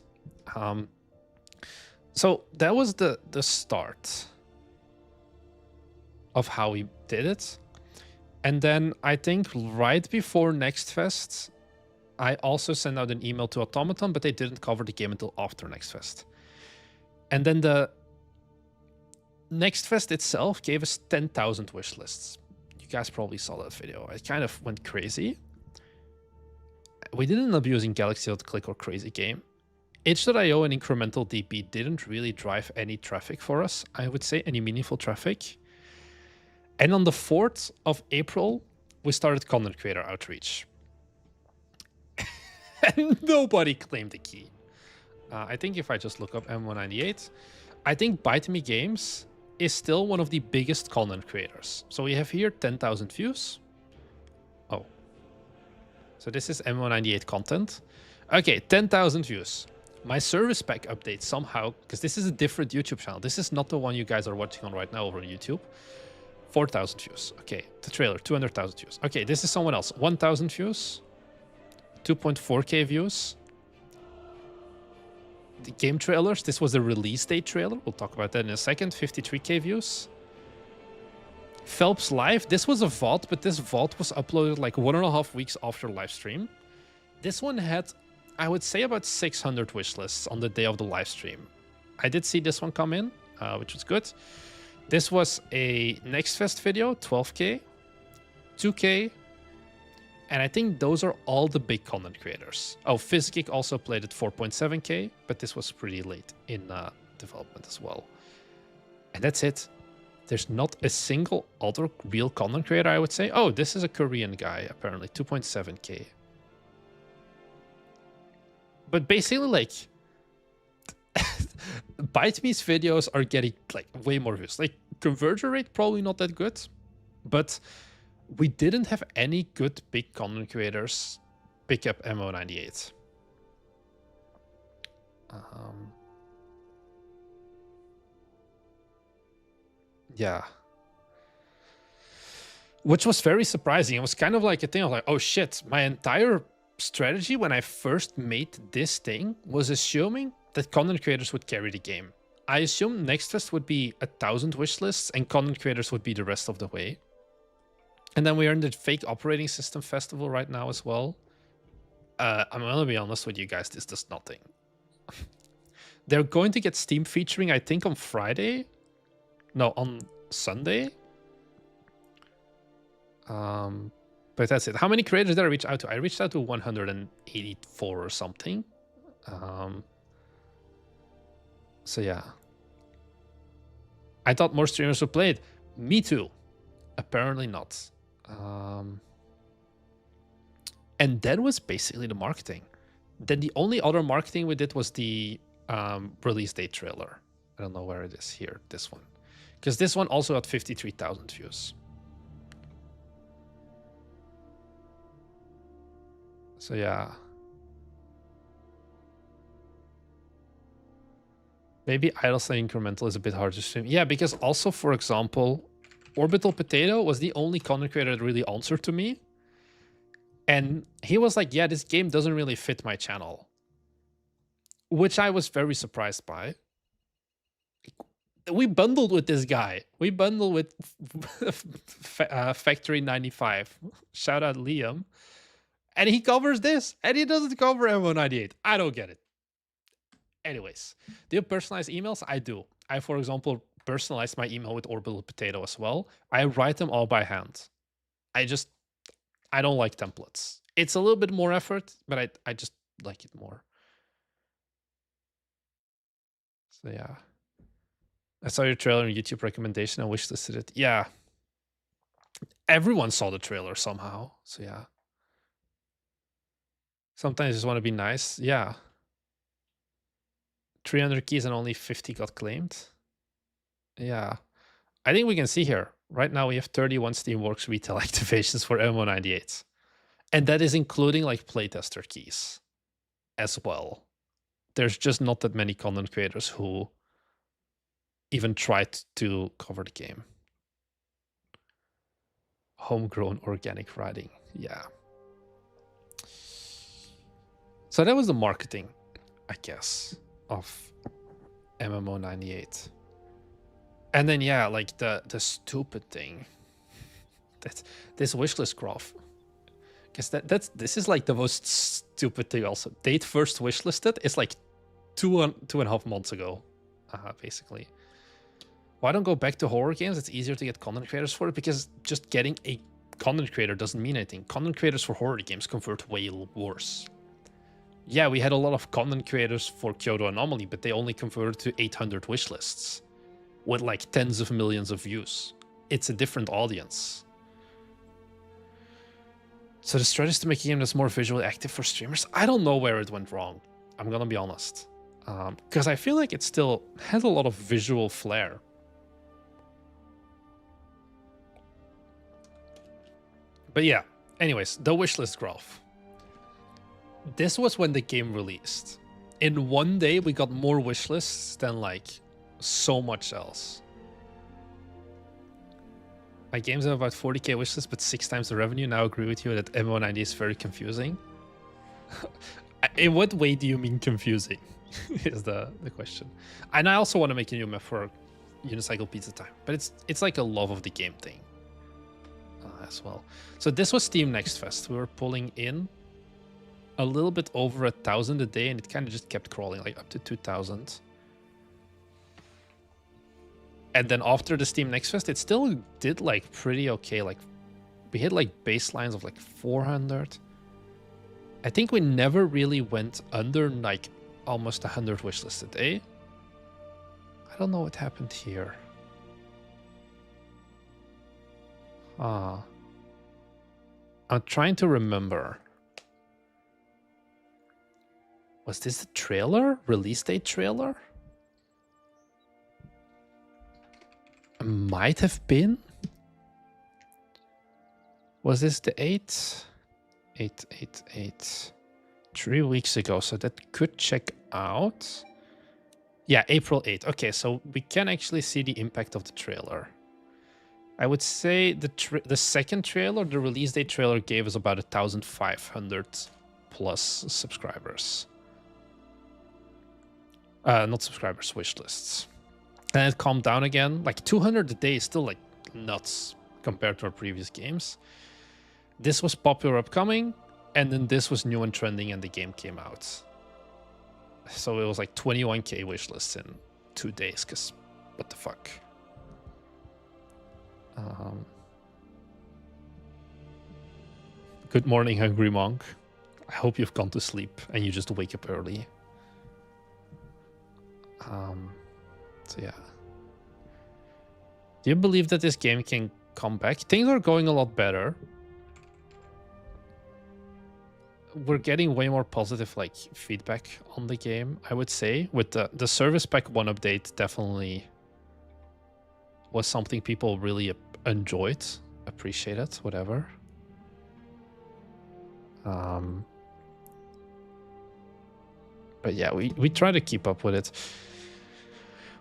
So that was the start of how we did it. And then I think right before Next Fest, I also sent out an email to Automaton, but they didn't cover the game until after Next Fest. And then the Next Fest itself gave us 10,000 wish lists. You guys probably saw that video. It kind of went crazy. We didn't end up using Galaxy.click or Crazy Game. Itch.io and incremental DP didn't really drive any traffic for us, I would say, any meaningful traffic. And on the 4th of April, we started content creator outreach. And nobody claimed the key. I think if I just look up M198, I think Bite Me Games is still one of the biggest content creators. So we have here 10,000 views. Oh. So this is M198 content. Okay, 10,000 views. My service pack update somehow, because this is a different YouTube channel. This is not the one you guys are watching on right now over on YouTube. 4,000 views. Okay, the trailer, 200,000 views. Okay, this is someone else. 1,000 views. 2.4K views. The game trailers, this was the release date trailer. We'll talk about that in a second. 53K views. Phelps Live, this was a VOD, but this VOD was uploaded like 1.5 weeks after live stream. This one had, I would say, about 600 wish lists on the day of the live stream. I did see this one come in, which was good. This was a Next Fest video, 12K, 2K, and I think those are all the big content creators. Oh, Fizzgeek also played at 4.7K, but this was pretty late in development as well. And that's it. There's not a single other real content creator, I would say. Oh, this is a Korean guy, apparently, 2.7K. But basically, like, Bite Me's videos are getting like way more views. Like Conversion rate, probably not that good. But we didn't have any good big content creators pick up MO98. Yeah. Which was very surprising. It was kind of like a thing of like, oh shit, my entire strategy when I first made this thing was assuming that content creators would carry the game. I assumed Next Fest would be 1,000 wishlists and content creators would be the rest of the way. And then we are in the fake operating system festival right now as well. I'm gonna be honest with you guys, this does nothing. They're going to get Steam featuring, I think, on Friday. No, on Sunday. But that's it. How many creators did I reach out to? I reached out to 184 or something. So yeah. I thought more streamers would play it. Me too. Apparently not. And that was basically the marketing. Then the only other marketing we did was the release date trailer. I don't know where it is here, this one. Because this one also had 53,000 views. So yeah. Maybe idle stay incremental is a bit hard to stream. Yeah, because also, for example, Orbital Potato was the only content creator that really answered to me. And he was like, yeah, this game doesn't really fit my channel. Which I was very surprised by. We bundled with this guy. We bundled with Factory 95. Shout out Liam. And he covers this. And he doesn't cover MO98. I don't get it. Anyways, do you personalize emails? I do. I, for example, personalize my email with Orbital Potato as well. I write them all by hand. I don't like templates. It's a little bit more effort, but I just like it more. So yeah. I saw your trailer and YouTube recommendation. I wishlisted it. Yeah. Everyone saw the trailer somehow. So yeah. Sometimes you just want to be nice. Yeah. 300 keys and only 50 got claimed. Yeah. I think we can see here. Right now we have 31 Steamworks retail activations for MO98. And that is including like playtester keys as well. There's just not that many content creators who even tried to cover the game. Homegrown organic writing. Yeah. So that was the marketing, I guess, of MMO98. And then yeah, like the stupid thing. That's this wishlist graph. Because this is like the most stupid thing also. Date first wishlisted is like two and a half months ago, basically. Why don't go back to horror games? It's easier to get content creators for it because just getting a content creator doesn't mean anything. Content creators for horror games convert way worse. Yeah, we had a lot of content creators for Kyoto Anomaly, but they only converted to 800 wishlists with like tens of millions of views. It's a different audience. So the strategy is to make a game that's more visually active for streamers. I don't know where it went wrong. I'm gonna be honest. Because I feel like it still had a lot of visual flair. But yeah, anyways, the wishlist graph. This was when the game released. In one day, we got more wishlists than like so much else. My games have about 40k wishlists, but 6 times the revenue. Now I agree with you that MO90 is very confusing. In what way do you mean confusing? Is the question. And I also want to make a new map for Unicycle Pizza Time, but it's like a love of the game thing as well. So this was Steam Next Fest. We were pulling in a little bit over 1,000 a day, and it kind of just kept crawling, like up to 2,000. And then after the Steam Next Fest, it still did like pretty okay. Like we hit like baselines of like 400. I think we never really went under like almost 100 wishlists a day. I don't know what happened here. I'm trying to remember. Was this the trailer? Release date trailer? It might have been. Was this the 8th? 8. 3 weeks ago, so that could check out. Yeah, April 8th. Okay, so we can actually see the impact of the trailer. I would say the second trailer, the release date trailer, gave us about 1,500 plus subscribers. Not subscribers, wish lists. And it calmed down again. Like 200 a day is still like nuts compared to our previous games. This was popular upcoming, and then this was new and trending, and the game came out. So it was like 21k wish lists in 2 days, because what the fuck? Good morning, Hungry Monk. I hope you've gone to sleep and you just wake up early. So yeah. Do you believe that this game can come back? Things are going a lot better. We're getting way more positive like feedback on the game, I would say. With the Service Pack 1 update definitely was something people really enjoyed, appreciated, whatever. But yeah, we try to keep up with it.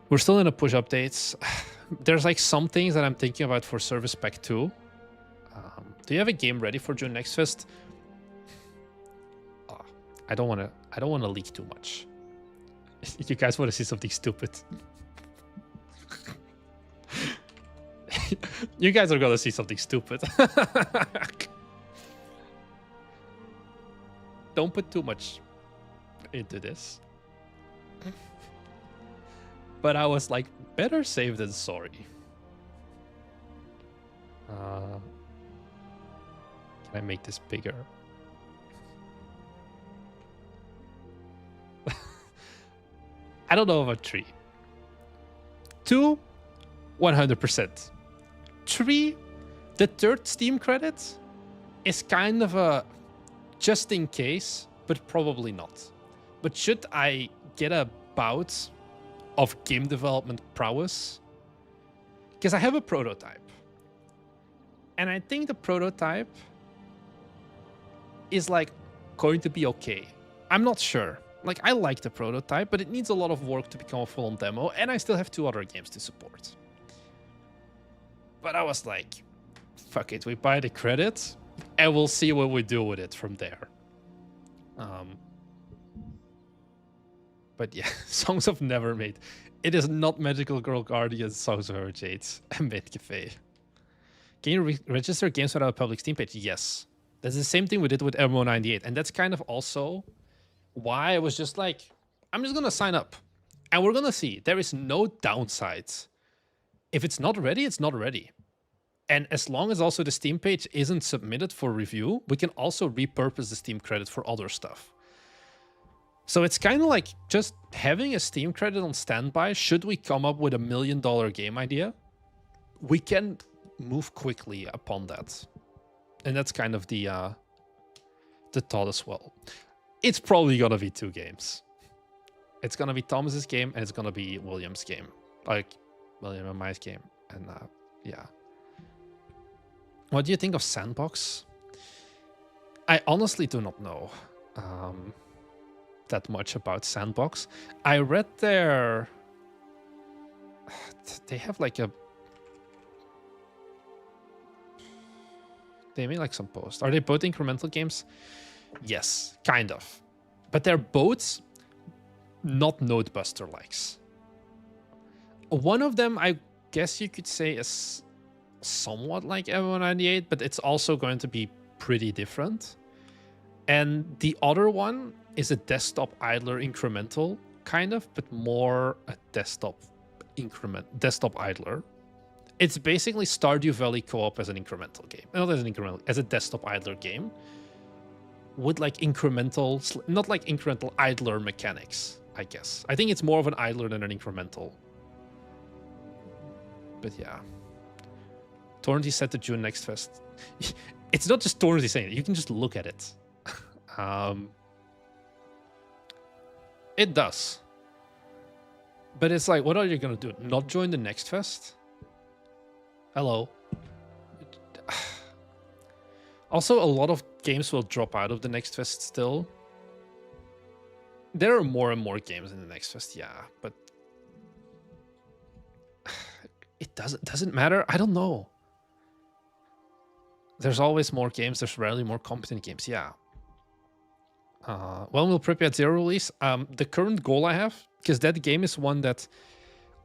We're still in a push updates. There's like some things that I'm thinking about for Service Pack 2. Do you have a game ready for June Next Fest? I don't want to leak too much. You guys want to see something stupid? You guys are gonna see something stupid. Don't put too much into this. But I was like, better safe than sorry. Can I make this bigger? I don't know about 3. 2, 100%. 3, the third Steam credit is kind of a just in case, but probably not. But should I get a bout of game development prowess? Because I have a prototype. And I think the prototype is like going to be okay. I'm not sure. Like, I like the prototype, but it needs a lot of work to become a full-on demo, and I still have 2 other games to support. But I was like, fuck it, we buy the credit, and we'll see what we do with it from there. But yeah, Songs of Never Made. It is not Magical Girl Guardian, Songs of Ever Jades, and Maid Cafe. Can you register games without a public Steam page? Yes. That's the same thing we did with MMO98, and that's kind of also why I was just like, I'm just gonna sign up and we're gonna see. There is no downsides. If it's not ready, it's not ready. And as long as also the Steam page isn't submitted for review, we can also repurpose the Steam credit for other stuff. So it's kind of like just having a Steam credit on standby. Should we come up with $1 million game idea, we can move quickly upon that. And that's kind of the thought as well. It's probably gonna be 2 games. It's gonna be Thomas's game and it's gonna be William's game, like William and my game. And yeah. What do you think of Sandbox? I honestly do not know that much about Sandbox. I read they have like they made like some posts. Are they both incremental games? Yes, kind of. But they're both not Nodebuster likes. One of them, I guess you could say, is somewhat like MMO98, but it's also going to be pretty different. And the other one is a desktop idler incremental, kind of, but more a desktop idler. It's basically Stardew Valley co-op as an incremental game. Not as an incremental, as a desktop idler game. With like incremental, not like incremental idler mechanics, I guess. I think it's more of an idler than an incremental. But yeah. Torrenty set to June Next Fest. It's not just Torrenty saying it, you can just look at it. It does. But it's like, what are you gonna do? Not join the Next Fest? Hello. Also, a lot of games will drop out of the next fest still. There are more and more games in the next fest, yeah, but it doesn't matter. I don't know. There's always more games. There's rarely more competent games. Yeah. When will Pripyat Zero release? The current goal I have, because that game is one that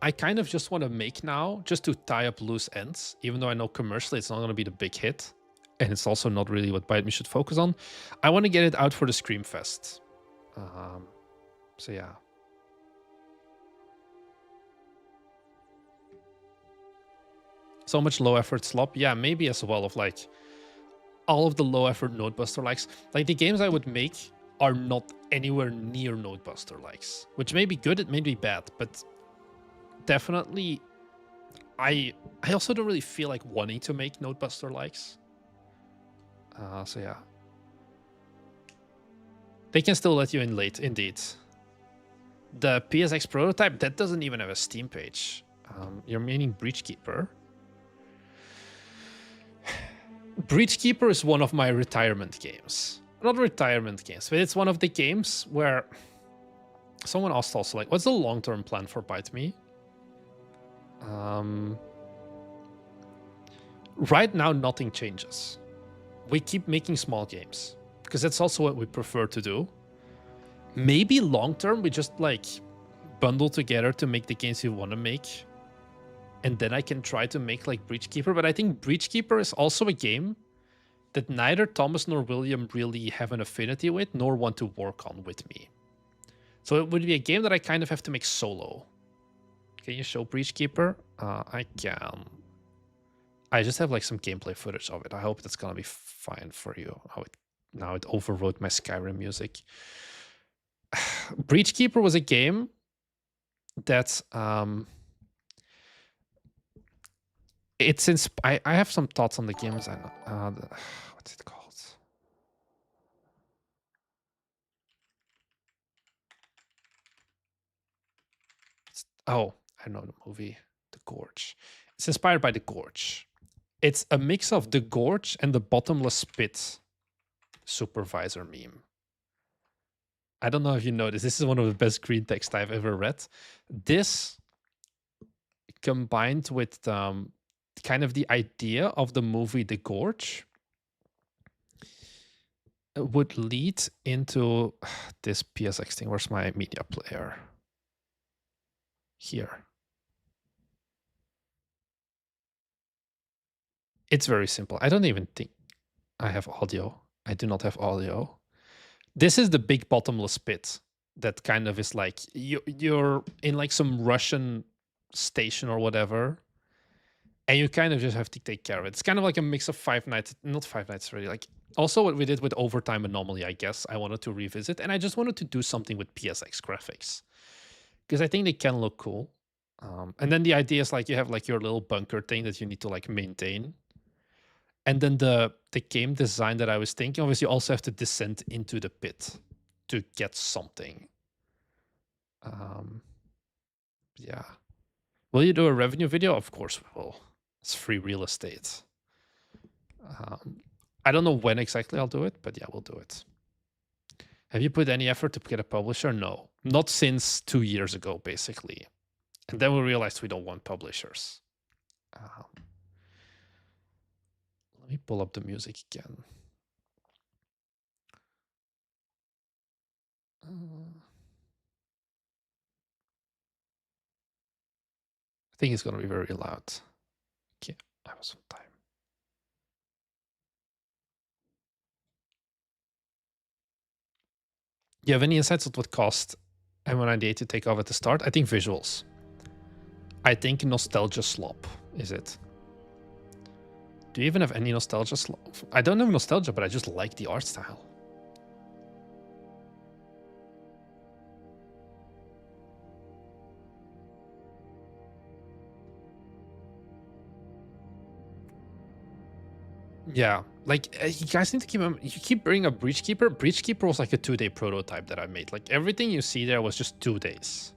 I kind of just want to make now, just to tie up loose ends. Even though I know commercially it's not going to be the big hit, and it's also not really what Bite Me should focus on. I want to get it out for the Screamfest. So yeah. So much low effort slop. Yeah, maybe as well of like all of the low effort Nodebuster likes. Like the games I would make are not anywhere near Nodebuster likes, which may be good, it may be bad, but definitely I also don't really feel like wanting to make Nodebuster likes. So yeah. They can still let you in late, indeed. The PSX prototype, that doesn't even have a Steam page. You're meaning Breachkeeper? Breachkeeper is one of my retirement games. Not retirement games, but it's one of the games where someone asked also like, what's the long-term plan for Bite Me? Right now, nothing changes. We keep making small games because that's also what we prefer to do. Maybe long-term, we just like bundle together to make the games we want to make. And then I can try to make like Breachkeeper. But I think Breachkeeper is also a game that neither Thomas nor William really have an affinity with, nor want to work on with me. So it would be a game that I kind of have to make solo. Can you show Breachkeeper? I can. I just have like some gameplay footage of it. I hope that's gonna be fine for you. Now it overrode my Skyrim music. Breachkeeper was a game that it's I have some thoughts on the game design. What's it called? Oh, I know the movie, The Gorge. It's inspired by The Gorge. It's a mix of The Gorge and the Bottomless Pit supervisor meme. I don't know if you know this. This is one of the best green text I've ever read. This combined with kind of the idea of the movie The Gorge would lead into this PSX thing. Where's my media player? Here. It's very simple. I don't even think I have audio. I do not have audio. This is the big bottomless pit that kind of is like you're in like some Russian station or whatever, and you kind of just have to take care of it. It's kind of like a mix of Five Nights, not Five Nights really, like also what we did with Overtime Anomaly, I guess I wanted to revisit, and I just wanted to do something with PSX graphics because I think they can look cool. And then the idea is like you have like your little bunker thing that you need to like maintain. And then the game design that I was thinking of is you also have to descend into the pit to get something. Yeah. Will you do a revenue video? Of course we will. It's free real estate. I don't know when exactly I'll do it, but yeah, we'll do it. Have you put any effort to get a publisher? No, not since 2 years ago, basically. And then we realized we don't want publishers. Let me pull up the music again. I think it's going to be very loud. Okay, I have some time. Do you have any insights on what cost M198 to take off at the start? I think visuals. I think nostalgia slop, is it? Do you even have any nostalgia slop? I don't have nostalgia, but I just like the art style. Yeah, like you guys need to keep. You keep bringing up Breachkeeper. Breachkeeper was like a 2-day prototype that I made. Like everything you see there was just 2 days.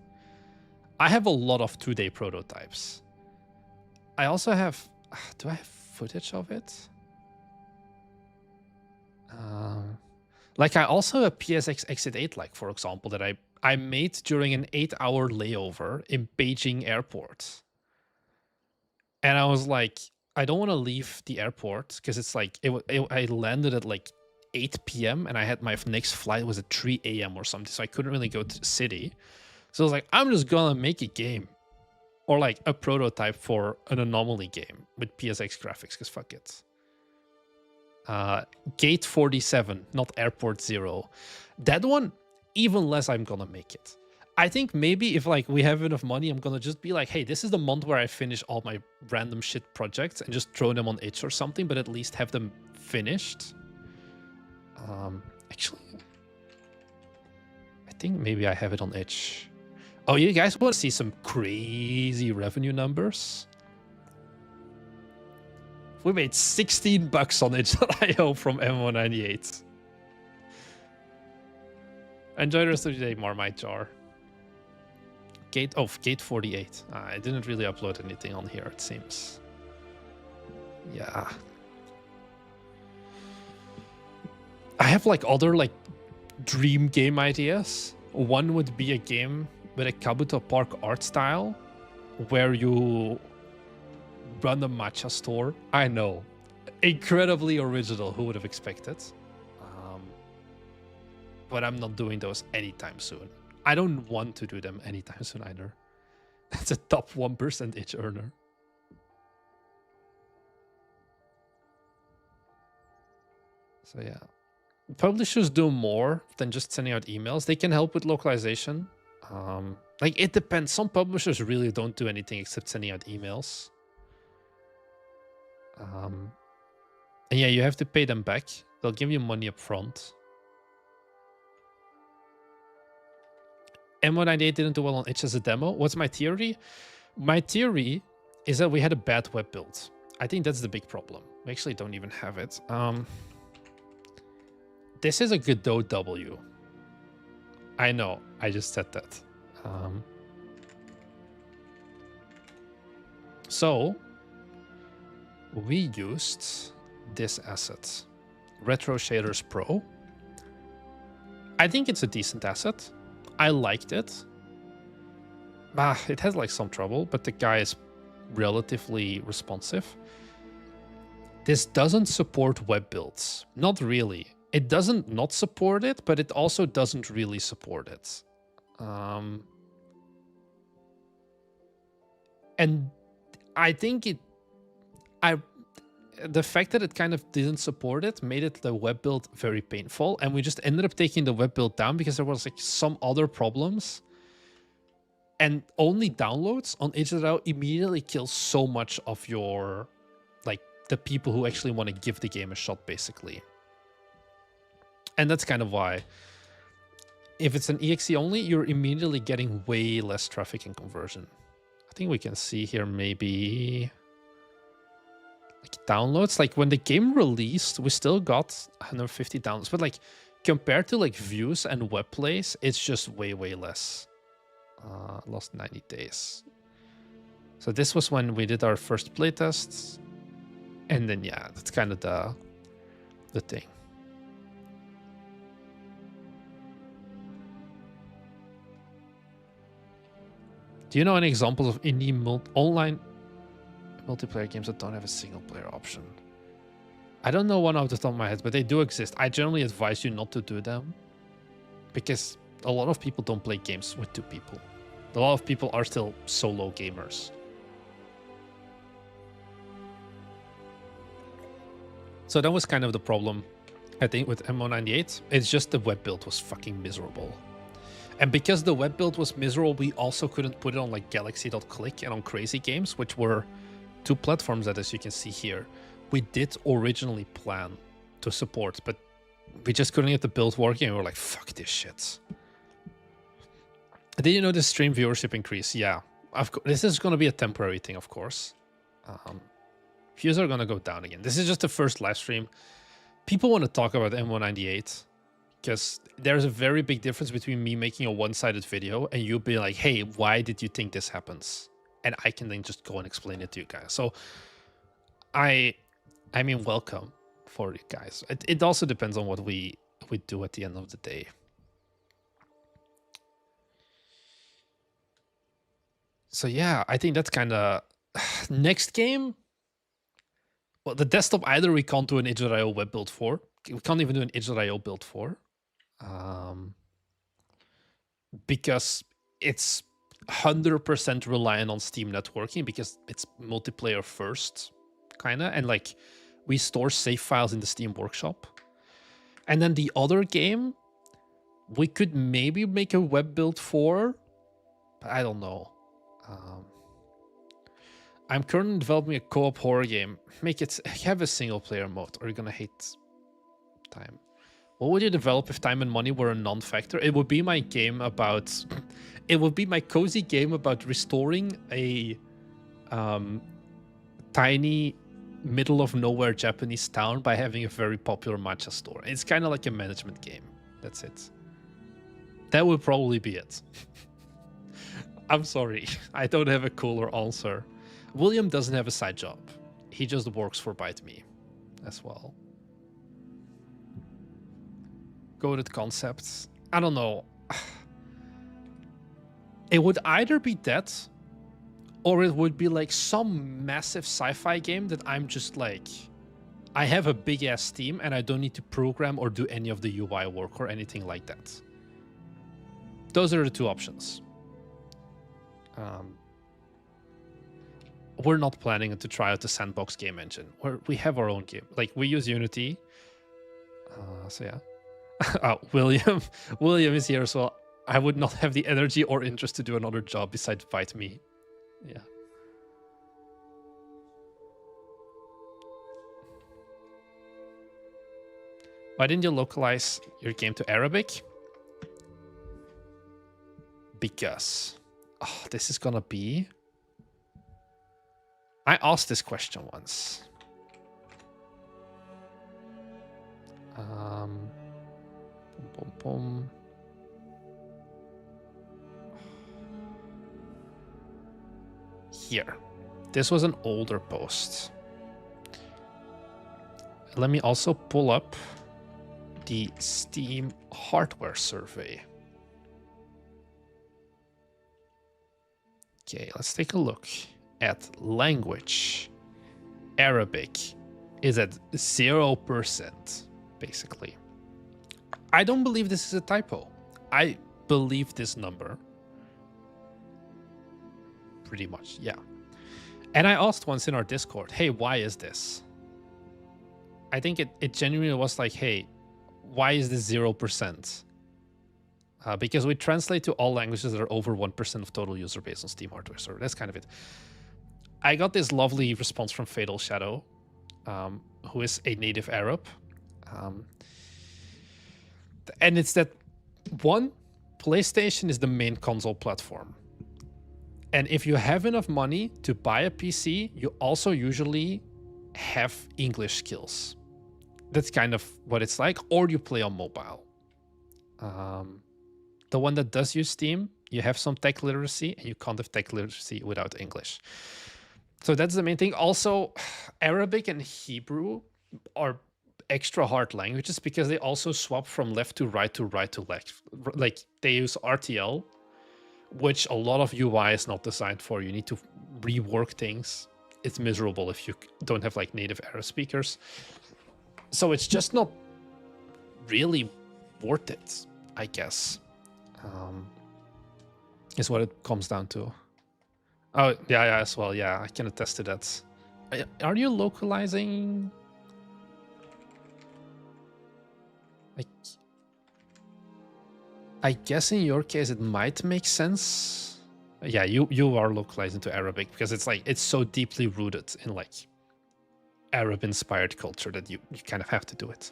I have a lot of 2-day prototypes. I also have Do I have footage of it? Like I also have a PSX Exit 8, like for example, that I made during an 8-hour layover in Beijing airport. And I was like, I don't want to leave the airport because it's like I landed at like 8 p.m. and I had my next flight was at 3 a.m. or something, so I couldn't really go to the city. So I was like, I'm just gonna make a game, or like a prototype for an anomaly game with PSX graphics, because fuck it. Gate 47, not Airport 0. That one, even less I'm gonna make it. I think maybe if like we have enough money, I'm gonna just be like, hey, this is the month where I finish all my random shit projects and just throw them on itch or something, but at least have them finished. Actually, I think maybe I have it on itch. Oh, you guys want to see some crazy revenue numbers? We made 16 bucks on itch.io from M198. Enjoy the rest of the day, Marmite Jar. Gate 48. I didn't really upload anything on here, it seems. Yeah. I have like other like dream game ideas. One would be a game with a Kabuto Park art style where you run a matcha store. I know. Incredibly original. Who would have expected? But I'm not doing those anytime soon. I don't want to do them anytime soon either. That's a top 1% itch earner. So yeah. Publishers do more than just sending out emails. They can help with localization. Like it depends. Some publishers really don't do anything except sending out emails. And yeah, you have to pay them back. They'll give you money up front. M198 didn't do well on itch as a demo. What's my theory? My theory is that we had a bad web build. I think that's the big problem. We actually don't even have it. This is a Godot W. I know, I just said that. So we used this asset, Retro Shaders Pro. I think it's a decent asset. I liked it. It has like some trouble, but the guy is relatively responsive. This doesn't support web builds. Not really. It doesn't not support it, but it also doesn't really support it. And I think the fact that it kind of didn't support it made it the web build very painful, and we just ended up taking the web build down because there was like some other problems, and only downloads on itch.io immediately kills so much of your like the people who actually want to give the game a shot, basically. And that's kind of why if it's an exe only, you're immediately getting way less traffic and conversion. I think we can see here maybe like downloads. Like when the game released, we still got 150 downloads, but like compared to like views and web plays, it's just way less. Lost 90 days. So this was when we did our first playtests, and then yeah, that's kind of the thing. Do you know any examples of indie online multiplayer games that don't have a single player option? I don't know one off the top of my head, but they do exist. I generally advise you not to do them because a lot of people don't play games with 2 people. A lot of people are still solo gamers. So that was kind of the problem, I think, with M198. It's just the web build was fucking miserable. And because the web build was miserable, we also couldn't put it on like Galaxy.click and on Crazy Games, which were 2 platforms that, as you can see here, we did originally plan to support, but we just couldn't get the build working, and we were like, fuck this shit. Did you know the stream viewership increase? Yeah. This is going to be a temporary thing, of course. Views are going to go down again. This is just the first live stream. People want to talk about M198 because there's a very big difference between me making a one-sided video and you being like, hey, why did you think this happens? And I can then just go and explain it to you guys. So I mean, welcome for you guys. It also depends on what we do at the end of the day. So yeah, I think that's kind of next game. Well, the desktop either we can't do an itch.io web build for. We can't even do an itch.io build for. Because it's 100% reliant on Steam networking because it's multiplayer first, kind of. And like we store save files in the Steam workshop. And then the other game, we could maybe make a web build for, but I don't know. I'm currently developing a co-op horror game. Have a single player mode, or you're gonna hate time. What would you develop if time and money were a non-factor? It would be my game about... It would be my cozy game about restoring a tiny middle-of-nowhere Japanese town by having a very popular matcha store. It's kind of like a management game. That's it. That would probably be it. I'm sorry. I don't have a cooler answer. William doesn't have a side job. He just works for ByteMe as well. Goated concepts. I don't know. It would either be that, or it would be like some massive sci-fi game that I'm just like, I have a big ass team and I don't need to program or do any of the UI work or anything like that. Those are the two options. We're not planning to try out the sandbox game engine. We have our own game. Like we use Unity. So yeah. William is here as well. I would not have the energy or interest to do another job besides ByteMe. Yeah. Why didn't you localize your game to Arabic? Because this is gonna be... I asked this question once. Here. This was an older post. Let me also pull up the Steam hardware survey. Okay, let's take a look at language. Arabic is at 0%, basically. I don't believe this is a typo. I believe this number. Pretty much, yeah. And I asked once in our Discord, hey, why is this? I think it genuinely was like, hey, why is this 0%? Because we translate to all languages that are over 1% of total user base on Steam hardware server. That's kind of it. I got this lovely response from Fatal Shadow, who is a native Arab. And it's that, one, PlayStation is the main console platform. And if you have enough money to buy a PC, you also usually have English skills. That's kind of what it's like. Or you play on mobile. The one that does use Steam, you have some tech literacy, and you can't have tech literacy without English. So that's the main thing. Also, Arabic and Hebrew are extra hard languages because they also swap from left to right to right to left. Like they use RTL, which a lot of UI is not designed for. You need to rework things. It's miserable if you don't have like native Arab speakers. So it's just not really worth it, I guess. Is what it comes down to. Oh, yeah, as well. Yeah, I can attest to that. Are you localizing? I guess in your case it might make sense. Yeah, you are localizing to Arabic because it's like it's so deeply rooted in like Arab-inspired culture that you kind of have to do it.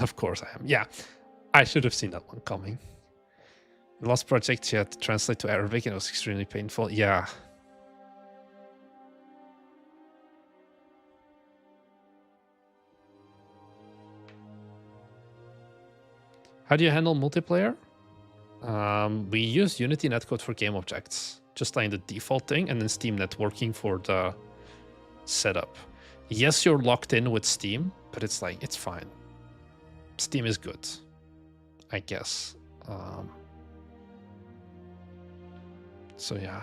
Of course I am. Yeah, I should have seen that one coming. The last project you had to translate to Arabic and it was extremely painful. Yeah. How do you handle multiplayer? We use Unity netcode for game objects, just like the default thing, and then Steam networking for the setup. Yes, you're locked in with Steam, but it's like, it's fine. Steam is good, I guess. So yeah.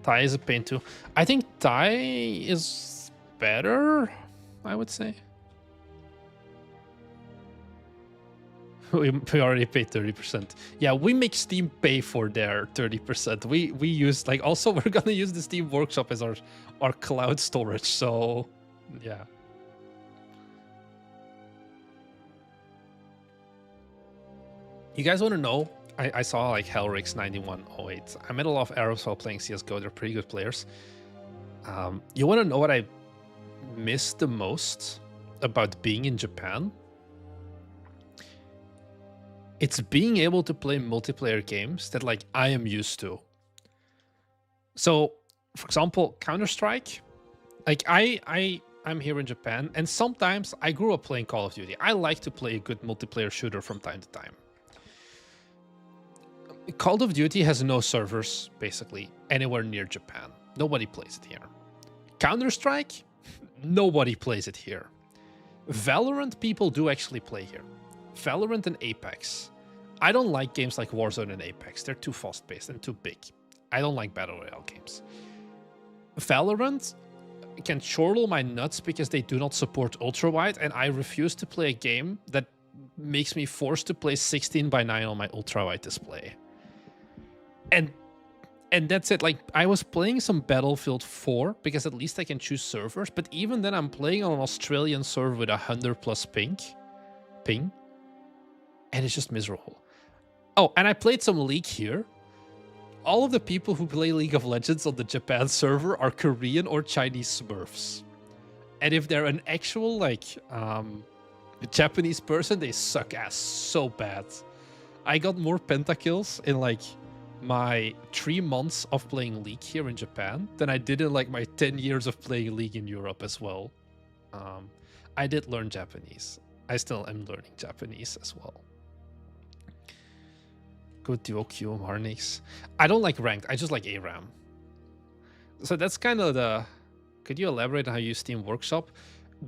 Thai is a pain too. I think Thai is better, I would say. We already paid 30%. Yeah, we make Steam pay for their 30%. We use, like, also we're gonna use the Steam Workshop as our cloud storage. So yeah. You guys want to know? I saw like Hellrix9108. I met a lot of Arabs while playing CS:GO. They're pretty good players. You want to know what I miss the most about being in Japan? It's being able to play multiplayer games that like I am used to. So, for example, Counter-Strike. Like I'm here in Japan, and sometimes I grew up playing Call of Duty. I like to play a good multiplayer shooter from time to time. Call of Duty has no servers, basically, anywhere near Japan. Nobody plays it here. Counter-Strike, nobody plays it here. Valorant, people do actually play here. Valorant and Apex. I don't like games like Warzone and Apex. They're too fast-paced and too big. I don't like Battle Royale games. Valorant can chortle my nuts because they do not support ultra-wide, and I refuse to play a game that makes me forced to play 16:9 on my ultra-wide display. And that's it. Like, I was playing some Battlefield 4 because at least I can choose servers, but even then I'm playing on an Australian server with 100+ ping, and it's just miserable. Oh, and I played some League here. All of the people who play League of Legends on the Japan server are Korean or Chinese Smurfs. And if they're an actual, like, Japanese person, they suck ass so bad. I got more pentakills in, like, my 3 months of playing League here in Japan than I did in, like, my 10 years of playing League in Europe as well. I did learn Japanese. I still am learning Japanese as well. Good duo Q, Marnix. I don't like ranked. I just like ARAM. So that's kind of the... Could you elaborate on how you use Steam Workshop?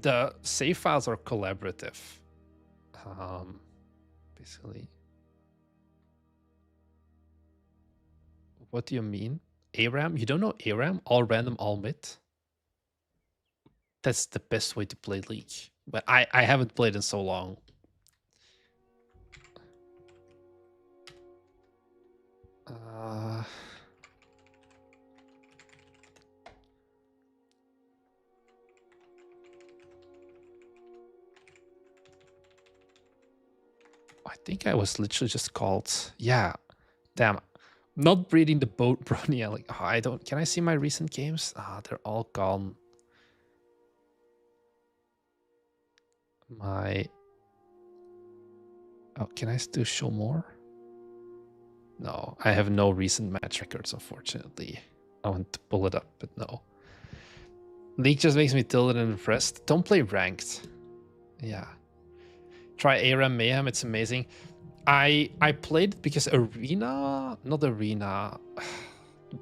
The save files are collaborative. Basically. What do you mean? ARAM? You don't know ARAM? All random, all mid? That's the best way to play League. But I haven't played in so long. I think I was literally just called... Yeah. Damn. Not breeding the boat, Brony. Like, oh, I don't... Can I see my recent games? They're all gone. My... Oh, can I still show more? No, I have no recent match records, unfortunately. I want to pull it up, but no. League just makes me tilted and impressed. Don't play ranked. Yeah. Try ARAM Mayhem, it's amazing. I played because Arena... Not Arena...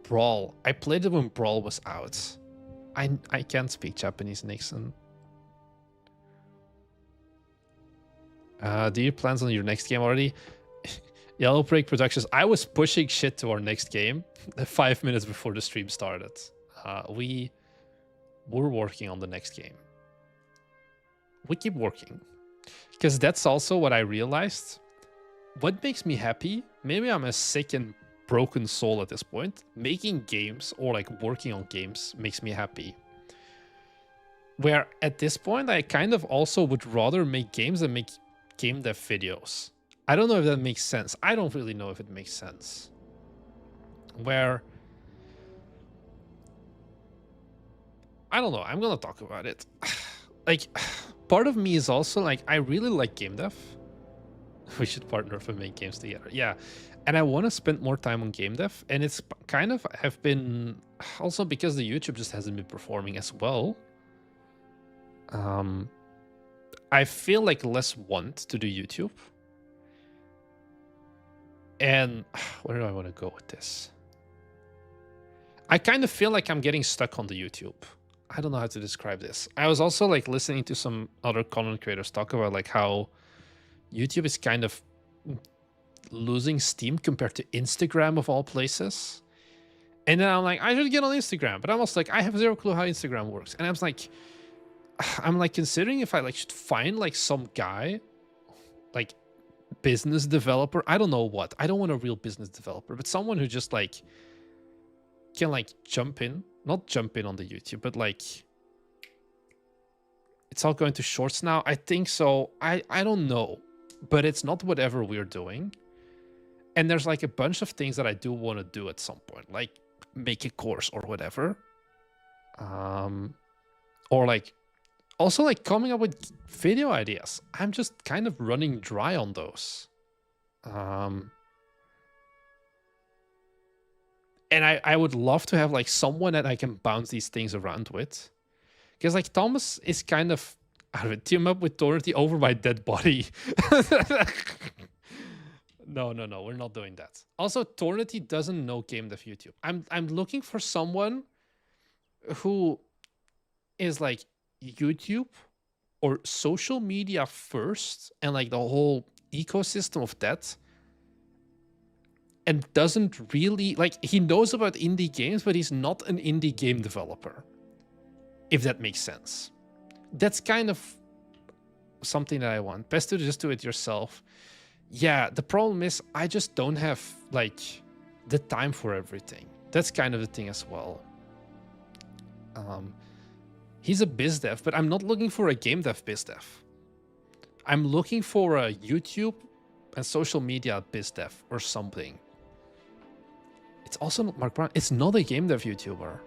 Brawl. I played it when Brawl was out. I can't speak Japanese, Nixon. Do you have plans on your next game already? Yellow Break Productions. I was pushing shit to our next game 5 minutes before the stream started. We're working on the next game. We keep working. Because that's also what I realized. What makes me happy, maybe I'm a sick and broken soul at this point, making games or like working on games makes me happy. Where at this point, I kind of also would rather make games than make game dev videos. I don't know if that makes sense. I don't really know if it makes sense. Where... I don't know. I'm gonna talk about it. Like, part of me is also like, I really like game dev. We should partner if we make games together. Yeah. And I want to spend more time on game dev. And it's kind of have been... Also because the YouTube just hasn't been performing as well. I feel like less want to do YouTube. And where do I want to go with this? I kind of feel like I'm getting stuck on the YouTube. I don't know how to describe this. I was also like listening to some other content creators talk about like how YouTube is kind of losing steam compared to Instagram of all places. And then I'm like, I should get on Instagram, but I'm also like, I have zero clue how Instagram works. And I'm like considering if I like should find like some guy, like business developer. I don't know what. I don't want a real business developer, but someone who just like can like not jump in on the YouTube, but like it's all going to shorts now. I think so. I don't know, but it's not whatever we're doing. And there's like a bunch of things that I do want to do at some point, like make a course or whatever. Or like also like coming up with video ideas. I'm just kind of running dry on those. And I would love to have like someone that I can bounce these things around with. Because like Thomas is kind of, I would team up with Torrity over my dead body. No, we're not doing that. Also, Torrity doesn't know game dev YouTube. I'm looking for someone who is like YouTube or social media first and like the whole ecosystem of that, and doesn't really like, he knows about indie games, but he's not an indie game developer, if that makes sense. That's kind of something that I want. Best to just do it yourself. Yeah, the problem is I just don't have like the time for everything. That's kind of the thing as well. He's a biz dev, but I'm not looking for a game dev biz dev. I'm looking for a YouTube and social media biz dev or something. It's also not Mark Brown. It's not a game dev YouTuber.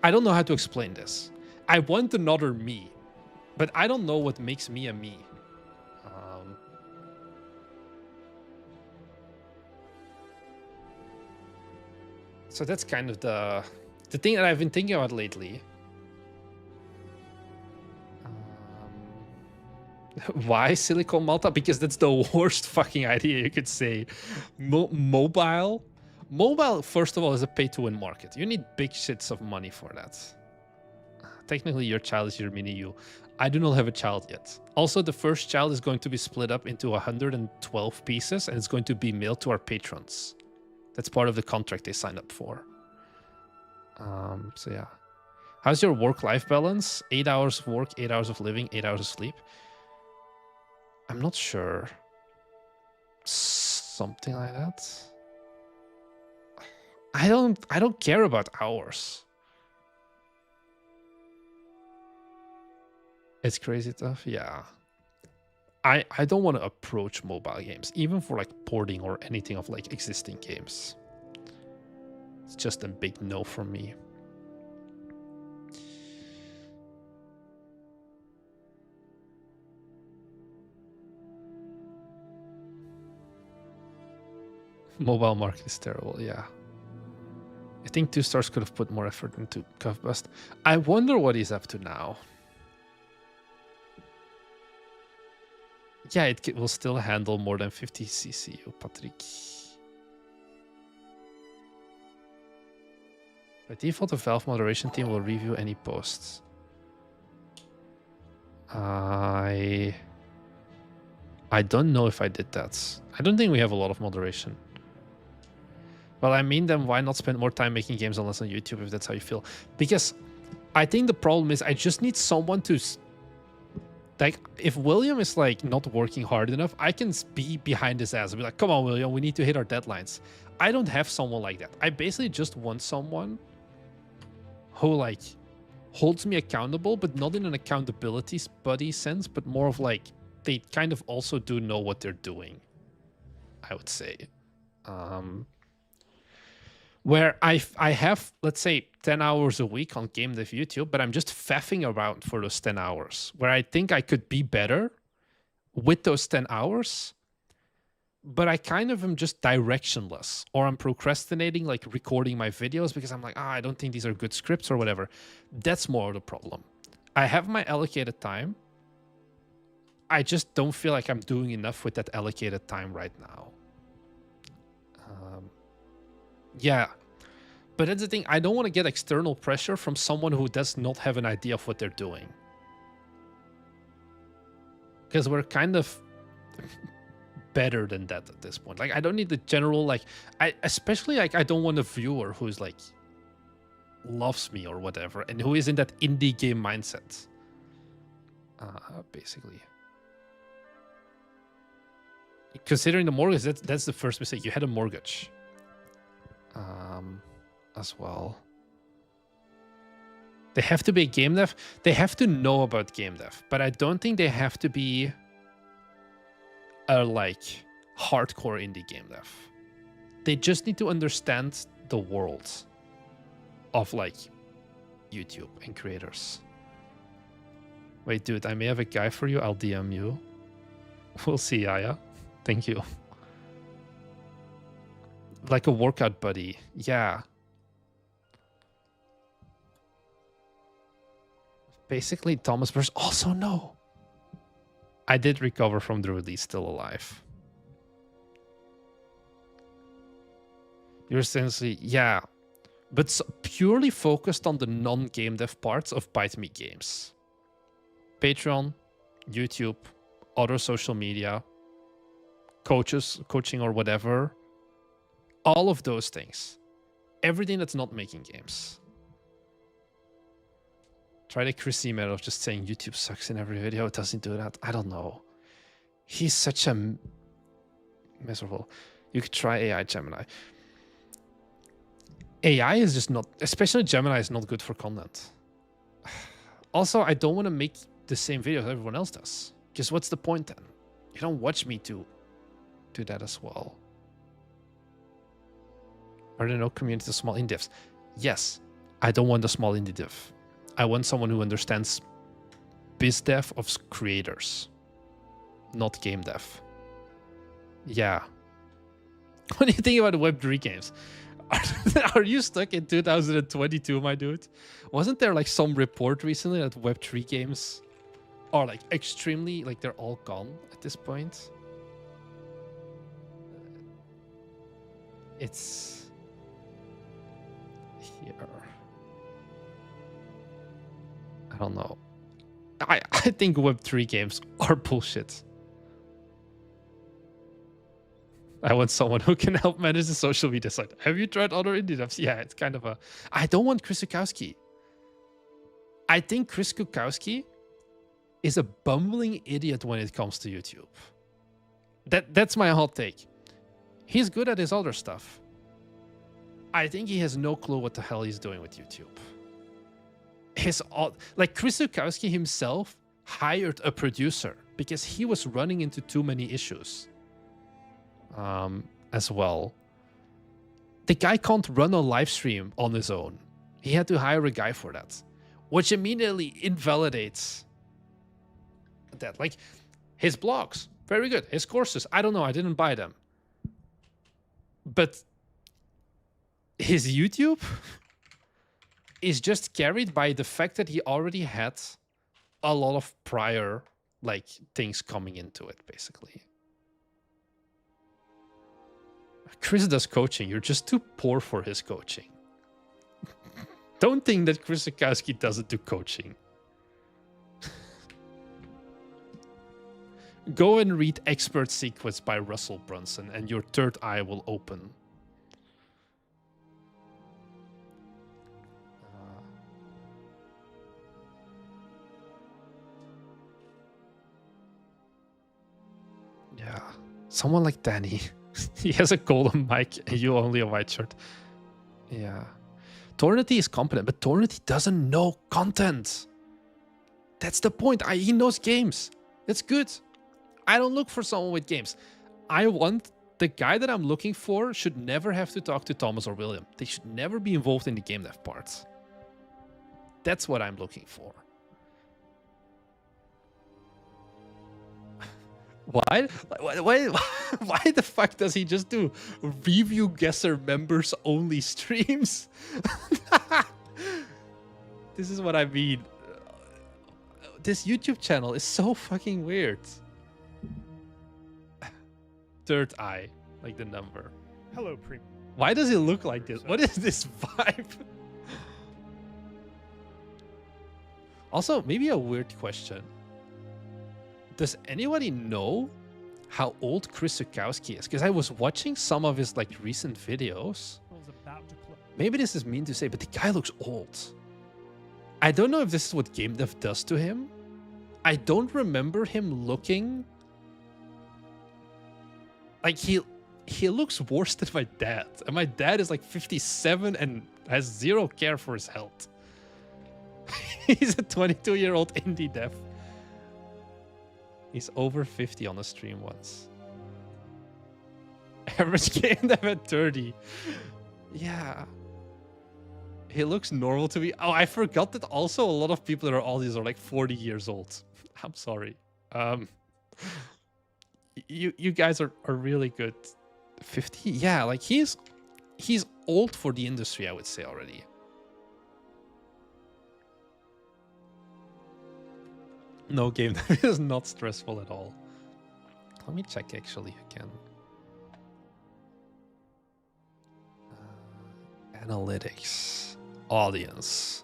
I don't know how to explain this. I want another me, but I don't know what makes me a me. So that's kind of the thing that I've been thinking about lately. Why Silicon Malta? Because that's the worst fucking idea you could say. Mobile, first of all, is a pay-to-win market. You need big shits of money for that. Technically, your child is your mini you. I do not have a child yet. Also, the first child is going to be split up into 112 pieces, and it's going to be mailed to our patrons. That's part of the contract they signed up for. So yeah. How's your work-life balance? 8 hours of work, 8 hours of living, 8 hours of sleep. I'm not sure. Something like that. I don't care about hours. It's crazy tough. Yeah. I don't want to approach mobile games, even for like porting or anything of like existing games. It's just a big no from me. Mobile market is terrible, yeah. I think 2 stars could have put more effort into Cuffbust. I wonder what he's up to now. Yeah, it will still handle more than 50 CCU, Patrick. By default, the Valve moderation team will review any posts. I don't know if I did that. I don't think we have a lot of moderation. Well, I mean, then why not spend more time making games and less on YouTube if that's how you feel? Because I think the problem is I just need someone to... Like, if William is, like, not working hard enough, I can be behind his ass and be like, come on, William, we need to hit our deadlines. I don't have someone like that. I basically just want someone who, like, holds me accountable, but not in an accountability buddy sense, but more of, like, they kind of also do know what they're doing, I would say. Where I have, let's say, 10 hours a week on Game Dev YouTube, but I'm just faffing around for those 10 hours, where I think I could be better with those 10 hours, but I kind of am just directionless, or I'm procrastinating, like recording my videos because I'm like, I don't think these are good scripts or whatever. That's more of the problem. I have my allocated time, I just don't feel like I'm doing enough with that allocated time right now. Yeah. But that's the thing. I don't want to get external pressure from someone who does not have an idea of what they're doing. Because we're kind of better than that at this point. Like, I don't need the general, like, especially, like, I don't want a viewer who's, like, loves me or whatever, and who is in that indie game mindset. Basically. Considering the mortgage, that's the first mistake. You had a mortgage. As well. They have to be game dev. They have to know about game dev, but I don't think they have to be a like hardcore indie game dev. They just need to understand the world of like YouTube and creators. Wait, dude, I may have a guy for you. I'll DM you. We'll see, Aya. Thank you. Like a workout buddy. Yeah. Basically, Thomas Burst. Also, no. I did recover from the release, still alive. You're essentially, yeah. But purely focused on the non-game dev parts of Bite Me Games. Patreon, YouTube, other social media, coaching or whatever. All of those things. Everything that's not making games. Try the Chris email of just saying YouTube sucks in every video. It doesn't do that. I don't know. He's such a miserable. You could try AI Gemini. AI is just not, especially Gemini is not good for content. Also, I don't want to make the same videos everyone else does. Because what's the point then? You don't watch me do that as well. Are there no communities of small indie devs? Yes, I don't want a small indie dev. I want someone who understands biz dev of creators, not game dev. Yeah. What do you think about Web3 games? Are you stuck in 2022, my dude? Wasn't there like some report recently that Web3 games are like extremely, like they're all gone at this point? It's here. I don't know. I think Web3 games are bullshit. I want someone who can help manage the social media side. Have you tried other indie devs? Yeah, it's kind of a... I don't want Chris Kukowski. I think Chris Kukowski is a bumbling idiot when it comes to YouTube. That's my hot take. He's good at his other stuff. I think he has no clue what the hell he's doing with YouTube. Like Chris Kukowski himself hired a producer because he was running into too many issues. As well. The guy can't run a live stream on his own. He had to hire a guy for that, which immediately invalidates that. Like his blogs, very good. His courses, I don't know, I didn't buy them. But his YouTube is just carried by the fact that he already had a lot of prior like things coming into it, basically. Chris does coaching. You're just too poor for his coaching. Don't think that Chris Kukowski doesn't do coaching. Go and read Expert Sequence by Russell Brunson and your third eye will open. Yeah, someone like Danny. He has a golden mic and you only a white shirt. Yeah. Tornity is competent, but Tornity doesn't know content. That's the point. He knows games. That's good. I don't look for someone with games. I want the guy that I'm looking for should never have to talk to Thomas or William. They should never be involved in the game dev parts. That's what I'm looking for. Why the fuck does he just do review guesser members only streams? This is what I mean. this YouTube channel is so fucking weird. Third eye, like the number. Hello, Premium. Why does it look like this? What is this vibe? Also, maybe a weird question. Does anybody know how old Chris Zukowski is? Because I was watching some of his like recent videos. Maybe this is mean to say, but the guy looks old. I don't know if this is what game dev does to him. I don't remember him looking like he looks worse than my dad. And my dad is like 57 and has zero care for his health. He's a 22-year-old indie dev. He's over 50 on a stream once. Average game dev at 30. Yeah. He looks normal to me. Oh, I forgot that also a lot of people that are all these are like 40 years old. I'm sorry. You guys are really good. 50? Yeah, like he's old for the industry, I would say already. No game that is not stressful at all. Let me check actually again. Analytics. Audience.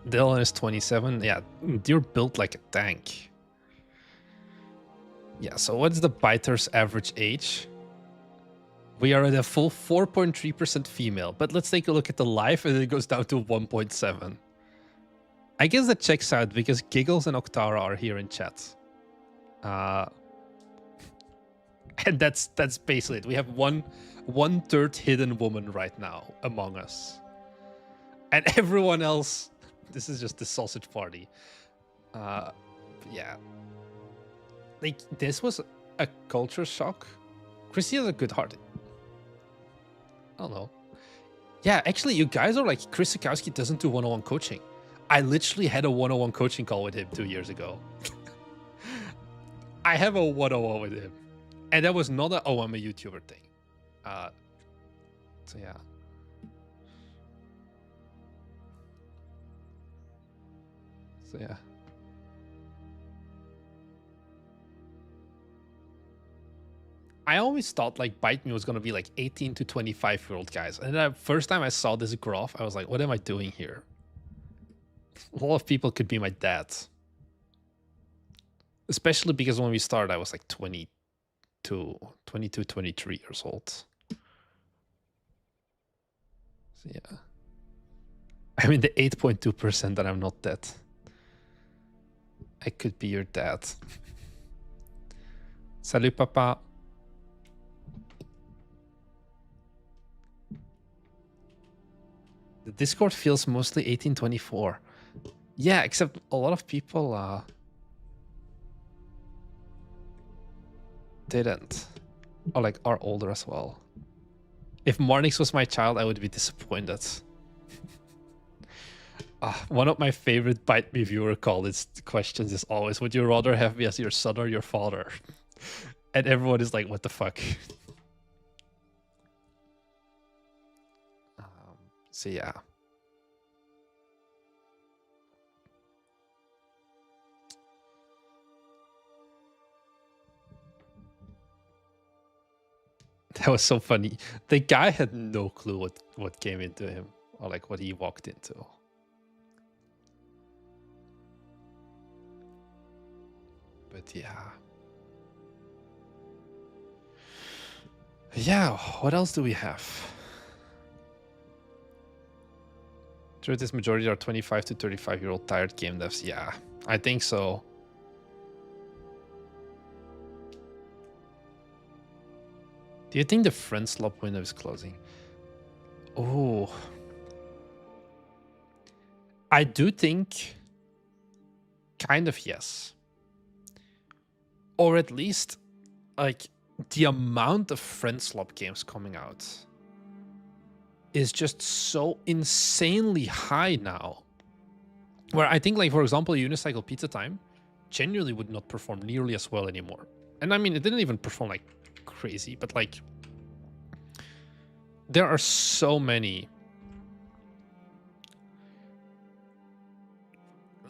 Dylan is 27. Yeah, you're built like a tank. Yeah, so what's the biter's average age? We are at a full 4.3% female, but let's take a look at the live and it goes down to 1.7. I guess that checks out because Giggles and Octara are here in chat. And that's basically it. We have one third hidden woman right now among us. And everyone else, this is just the sausage party. Yeah. Like, this was a culture shock. Chrissy has a good heart. I don't know. Yeah, actually, you guys are like, Chris Zukowski doesn't do one-on-one coaching. I literally had a one-on-one coaching call with him 2 years ago. I have a one-on-one with him. And that was not a, oh, I'm a YouTuber thing. So yeah. So yeah. I always thought like Bite Me was gonna be like 18 to 25-year-old guys. And the first time I saw this graph, I was like, what am I doing here? A lot of people could be my dad. Especially because when we started, I was like 22, 23 years old. So yeah. I mean the 8.2% that I'm not dead. I could be your dad. Salut, papa. The Discord feels mostly 1824. Yeah, except a lot of people didn't. Or like are older as well. If Marnix was my child, I would be disappointed. One of my favorite Bite Me viewer questions is always, would you rather have me as your son or your father? And everyone is like, what the fuck? So yeah. That was so funny. The guy had no clue what came into him or like what he walked into. But yeah. Yeah, what else do we have? Sure, this majority are 25 to 35-year-old tired game devs. Yeah, I think so. Do you think the friend slot window is closing? Oh. I do think kind of yes. Or at least like the amount of friend slot games coming out is just so insanely high now. Where I think like, for example, Unicycle Pizza Time genuinely would not perform nearly as well anymore. And I mean, it didn't even perform like crazy, but like there are so many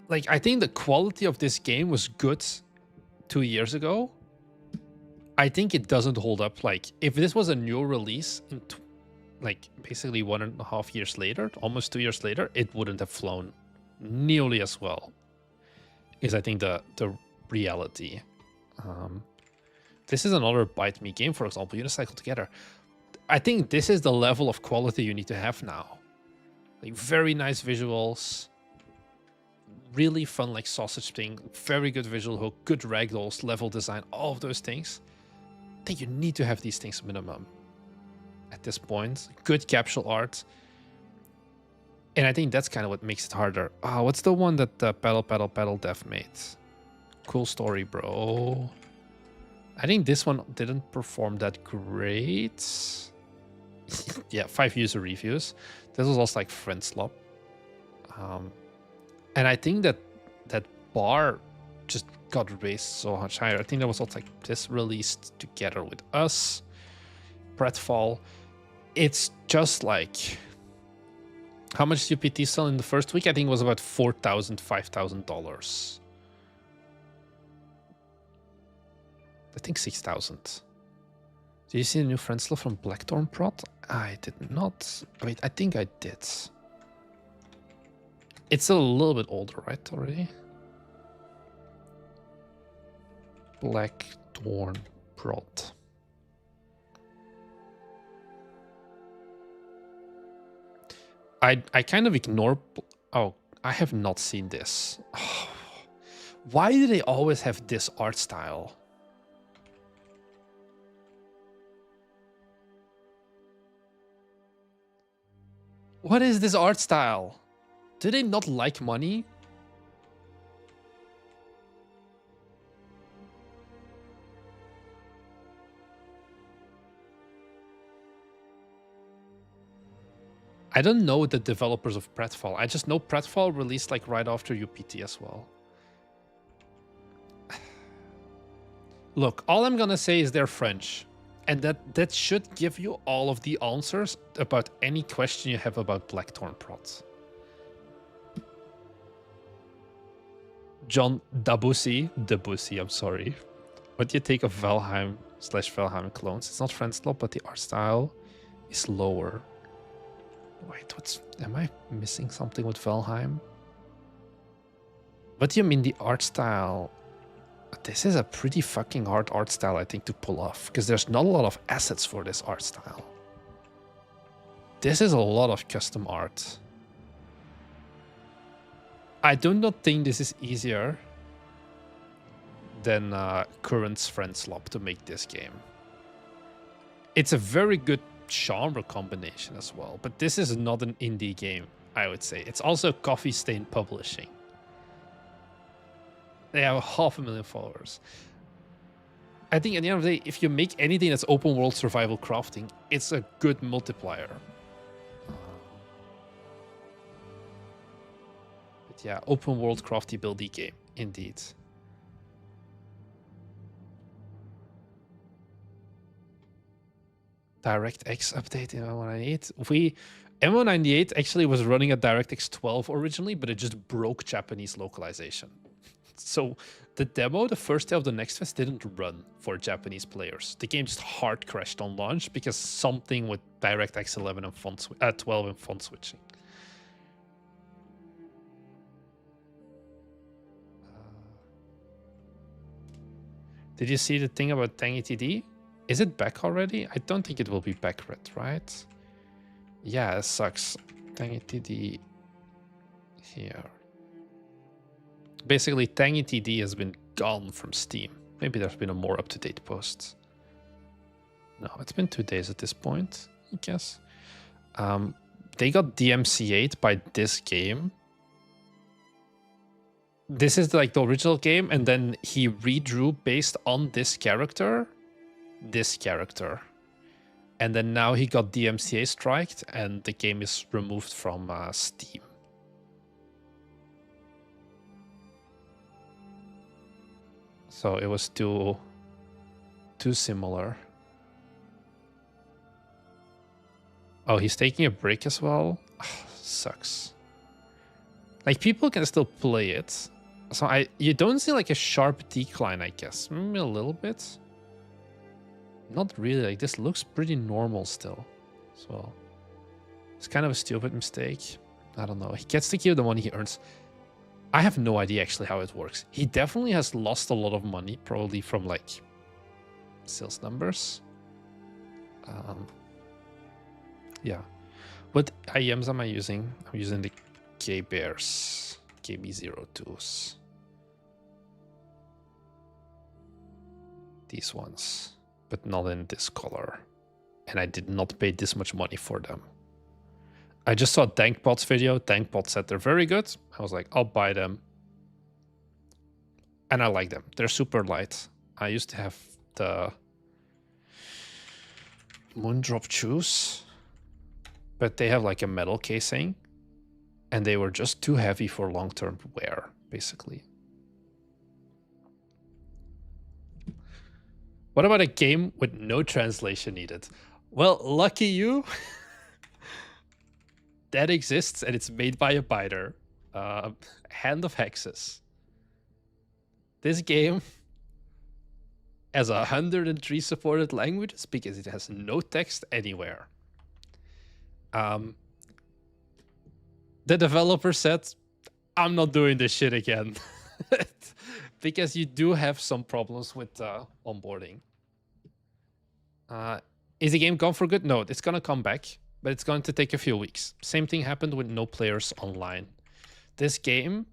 like, I think the quality of this game was good 2 years ago. I think it doesn't hold up. Like, if this was a new release in like basically 1.5 years later, almost 2 years later, it wouldn't have flown nearly as well. Is I think the reality. This is another Bite Me game, for example, Unicycle Together. I think this is the level of quality you need to have now. Like, very nice visuals, really fun, like, sausage thing, very good visual hook, good ragdolls, level design, all of those things. I think you need to have these things minimum at this point. Good capsule art. And I think that's kind of what makes it harder. What's the one that Pedal Dev made? Cool story, bro. I think this one didn't perform that great. Yeah, 5 user reviews. This was also like friend slop. And I think that that bar just got raised so much higher. I think there was also like this released together with us. Pratfall. It's just like, how much did UPT sell in the first week? I think it was about $4,000, $5,000. I think 6,000. Did you see the new friend slot from Blackthorn Prot? I did not. Wait, I think I did. It's a little bit older, right, already? Blackthorn Prot. I kind of ignore... Oh, I have not seen this. Oh, why do they always have this art style? What is this art style? Do they not like money? I don't know the developers of Pratfall. I just know Pratfall released like right after UPT as well. Look, all I'm gonna say is they're French. And that should give you all of the answers about any question you have about Blackthorn Prot. John Debussy, I'm sorry. What do you take of Valheim/Valheim clones? It's not Friendslop, but the art style is lower. Wait, am I missing something with Valheim? What do you mean the art style? This is a pretty fucking hard art style, I think, to pull off, because there's not a lot of assets for this art style. This is a lot of custom art. I do not think this is easier than Current's Friendslop to make this game. It's a very good genre combination as well, but this is not an indie game, I would say. It's also Coffee Stain Publishing. They have 500,000 followers. I think at the end of the day, if you make anything that's open world survival crafting, it's a good multiplier. But yeah, open world crafty buildy game, indeed. DirectX update in M198. M198 actually was running a DirectX 12 originally, but it just broke Japanese localization. So the demo, the first day of the Next Fest, didn't run for Japanese players. The game just hard crashed on launch because something with DirectX 11 and 12 and font switching. Did you see the thing about Tangy TD? Is it back already? I don't think it will be back yet, right? Yeah, it sucks. Tangy TD here. Basically, Tangy TD has been gone from Steam. Maybe there's been a more up-to-date post. No, it's been 2 days at this point, I guess. They got DMCA'd by this game. This is like the original game, and then he redrew based on this character. And then now he got DMCA striked, and the game is removed from Steam. So it was too similar. Oh, he's taking a break as well? Sucks. Like, people can still play it. So you don't see like a sharp decline, I guess. Maybe a little bit. Not really. Like, this looks pretty normal still. So it's kind of a stupid mistake. I don't know. He gets to keep the money he earns. I have no idea actually how it works. He definitely has lost a lot of money, probably from like sales numbers. Yeah. What IEMs am I using? I'm using the K-Bears, KB02s. These ones, but not in this color. And I did not pay this much money for them. I just saw Dankpot's video. Dankpot said they're very good. I was like, I'll buy them. And I like them. They're super light. I used to have the Moondrop Shoes, but they have like a metal casing. And they were just too heavy for long-term wear, basically. What about a game with no translation needed? Well, lucky you. That exists, and it's made by a biter. Hand of Hexes. This game has 103 supported languages because it has no text anywhere. The developer said, I'm not doing this shit again. Because you do have some problems with onboarding. Is the game gone for good? No, it's going to come back, but it's going to take a few weeks. Same thing happened with no players online. This game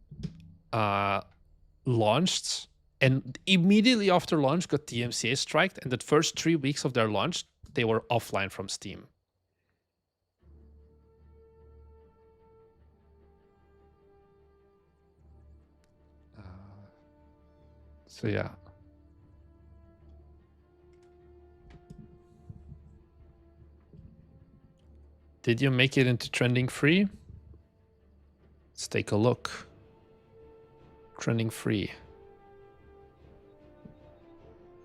launched, and immediately after launch got DMCA striked, and the first 3 weeks of their launch, they were offline from Steam. So yeah. Did you make it into trending free? Let's take a look. Trending free.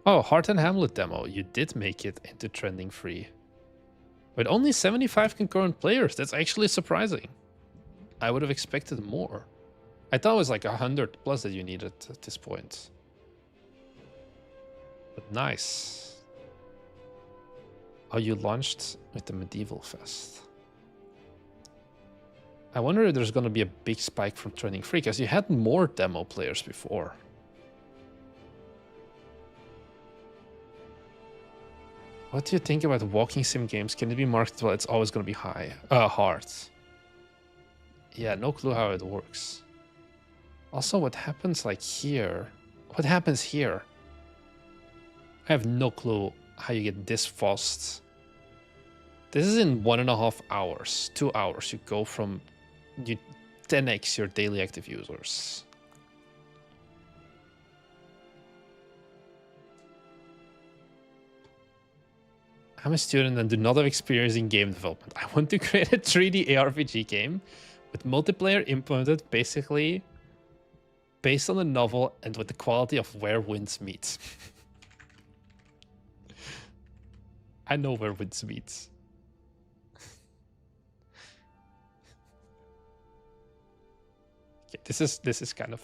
Oh, Heart and Hamlet demo. You did make it into trending free. With only 75 concurrent players. That's actually surprising. I would have expected more. I thought it was like 100 plus that you needed at this point. But nice. Oh, you launched with the Medieval Fest. I wonder if there's going to be a big spike from trending free, because you had more demo players before. What do you think about walking sim games? Can it be marketed well? It's always going to be hard. Yeah, no clue how it works. Also, what happens like here? What happens here? I have no clue how you get this fast. This is in 1.5 hours, 2 hours. You go from, you 10x your daily active users. I'm a student and do not have experience in game development. I want to create a 3D ARPG game with multiplayer implemented basically based on the novel and with the quality of Where Winds Meet. I know Where Winds Meet. Okay, this is kind of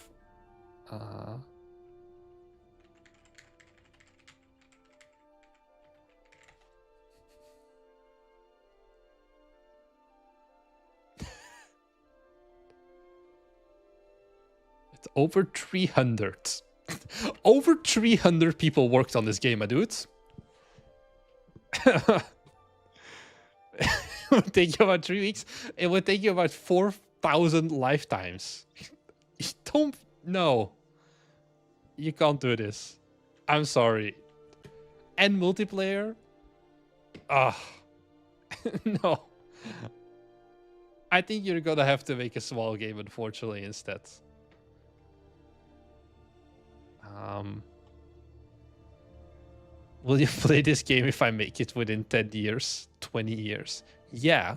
it's over 300. Over 300 people worked on this game, my dudes. It would take you about 3 weeks. It would take you about 4,000 lifetimes. You don't... No. You can't do this. I'm sorry. And multiplayer? Ah. No. I think you're gonna have to make a small game, unfortunately, instead. Will you play this game if I make it within 10 years, 20 years? Yeah.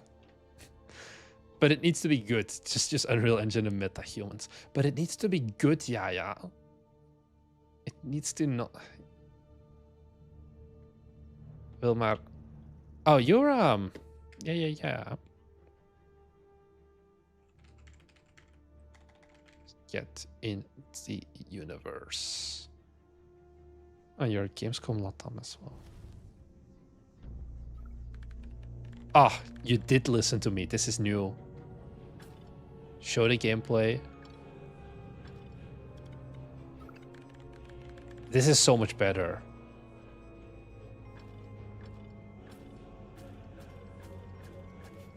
But it needs to be good. Just Unreal Engine and meta-humans. But it needs to be good, yeah. It needs to not... Wilmar. Oh, you're, Yeah. yet in the universe. Oh, you're Gamescom Latam as well. Ah, you did listen to me. This is new. Show the gameplay. This is so much better.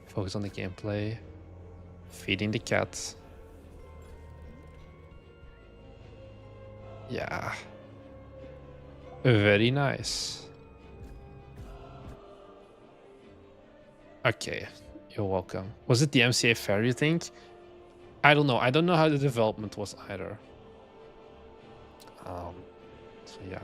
Focus on the gameplay. Feeding the cat. Yeah. Very nice. Okay, you're welcome. Was it the MCA fair, you think? I don't know. I don't know how the development was either. So yeah.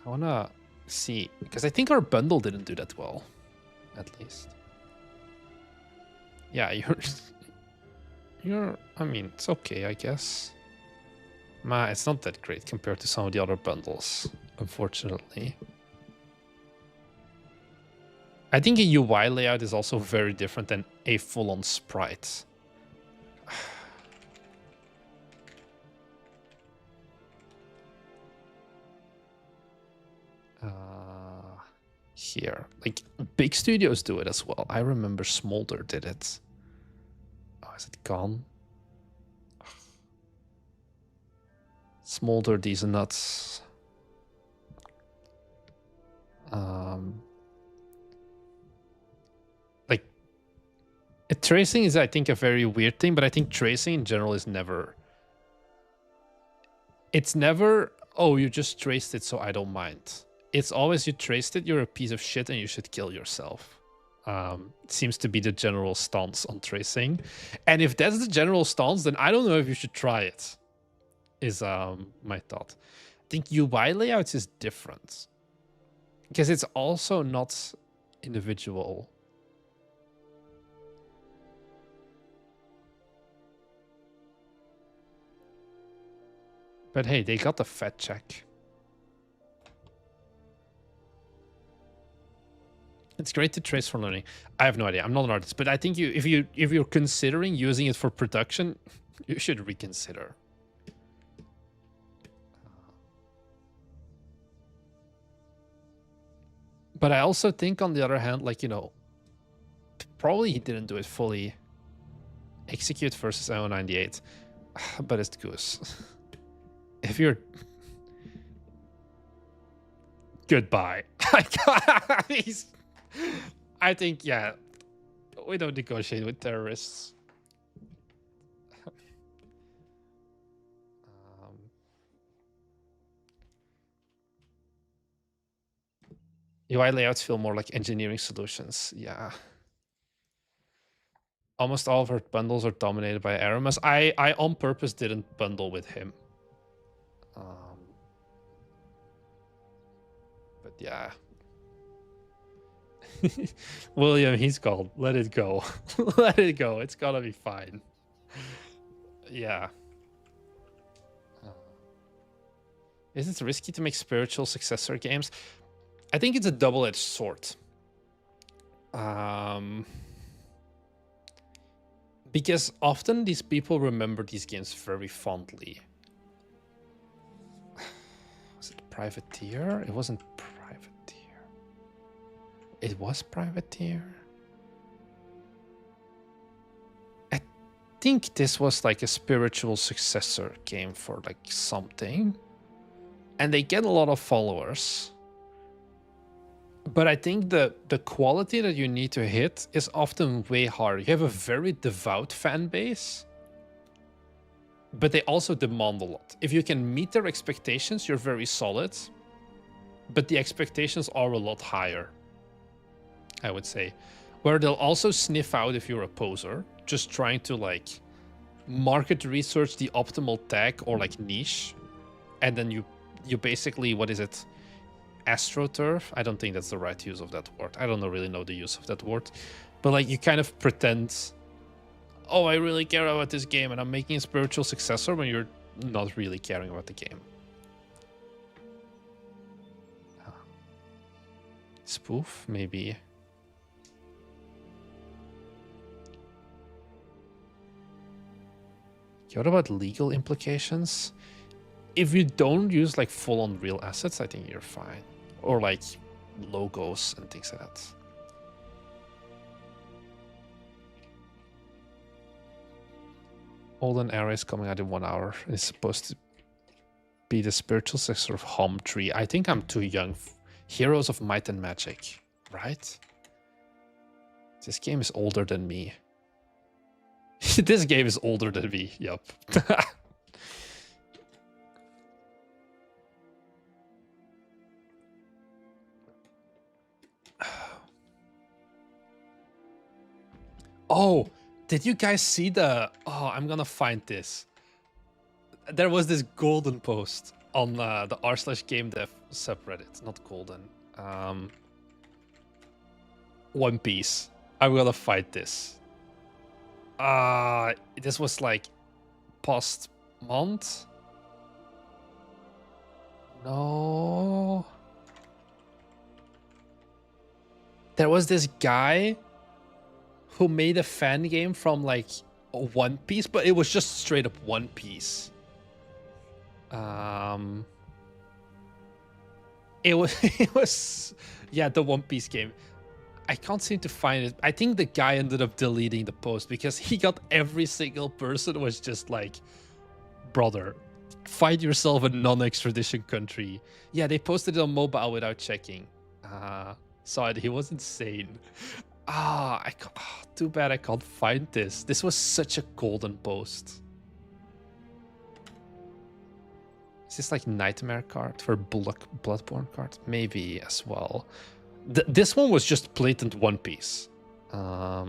I wanna see, because I think our bundle didn't do that well, at least. Yeah, I mean, it's okay, I guess. It's not that great compared to some of the other bundles, unfortunately. I think a UI layout is also very different than a full-on sprite. Here, like, big studios do it as well. I remember Smolder did it. Oh, is it gone? Smolder these nuts. Like, tracing is, I think, a very weird thing, but I think tracing in general is never... It's never, oh, you just traced it, so I don't mind. It's always, you traced it, you're a piece of shit, and you should kill yourself. It seems to be the general stance on tracing. And if that's the general stance, then I don't know if you should try it, is my thought. I think UI layouts is different, because it's also not individual. But hey, they got the fat check. It's great to trace for learning. I have no idea. I'm not an artist, but I think if you're considering using it for production, you should reconsider. But I also think, on the other hand, like, you know, probably he didn't do it fully. Execute versus IO98, but it's goose. If you're... Goodbye. I think, yeah, we don't negotiate with terrorists. UI layouts feel more like engineering solutions. Yeah. Almost all of our bundles are dominated by Aramis. I on purpose didn't bundle with him. But yeah. William, he's called. Let it go. Let it go. It's gonna be fine. Yeah. Is it risky to make spiritual successor games? I think it's a double-edged sword. Because often these people remember these games very fondly. Was it Privateer? It wasn't Privateer. It was Privateer. I think this was like a spiritual successor game for like something. And they get a lot of followers. But I think the quality that you need to hit is often way harder. You have a very devout fan base, but they also demand a lot. If you can meet their expectations, you're very solid, but the expectations are a lot higher, I would say. Where they'll also sniff out if you're a poser, just trying to like market research the optimal tag or like niche, and then you basically, what is it? AstroTurf? I don't think that's the right use of that word. I don't really know the use of that word. But like, you kind of pretend, oh, I really care about this game and I'm making a spiritual successor, when you're not really caring about the game. Spoof, maybe. What about legal implications? If you don't use like full-on real assets, I think you're fine. Or like logos and things like that. Olden Era is coming out in 1 hour. It's supposed to be the spiritual successor of Home Tree. I think I'm too young. Heroes of Might and Magic, right? This game is older than me. This game is older than me, yup. Oh, did you guys see the... Oh, I'm gonna find this. There was this golden post on the r/GameDev subreddit. Not golden. One Piece. I'm gonna find this. This was like past month. No. There was this guy who made a fan game from like One Piece, but it was just straight up One Piece. It was yeah, the One Piece game. I can't seem to find it. I think the guy ended up deleting the post because he got every single person was just like, brother, find yourself a non-extradition country. Yeah, they posted it on mobile without checking. So he was insane. Too bad I can't find this. This was such a golden post. Is this like Nightmare card for Bloodborne card? Maybe as well. This one was just blatant One Piece. Top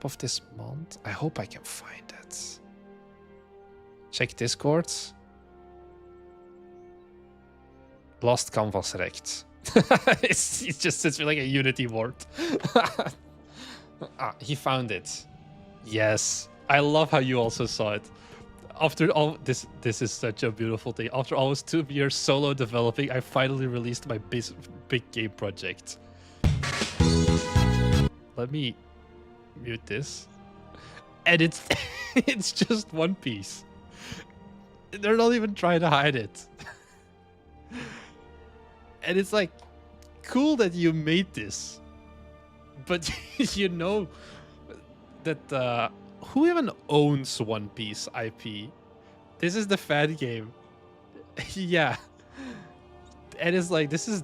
of this month? I hope I can find it. Check Discord. Lost Canvas Rect. It just sits with like a Unity word. He found it. Yes. I love how you also saw it. After all, this is such a beautiful thing. After almost 2 years solo developing, I finally released my big game project. Let me mute this. And it's it's just One Piece. They're not even trying to hide it. And it's like, cool that you made this. But you know that who even owns One Piece IP? This is the fan game. Yeah. And it's like, this is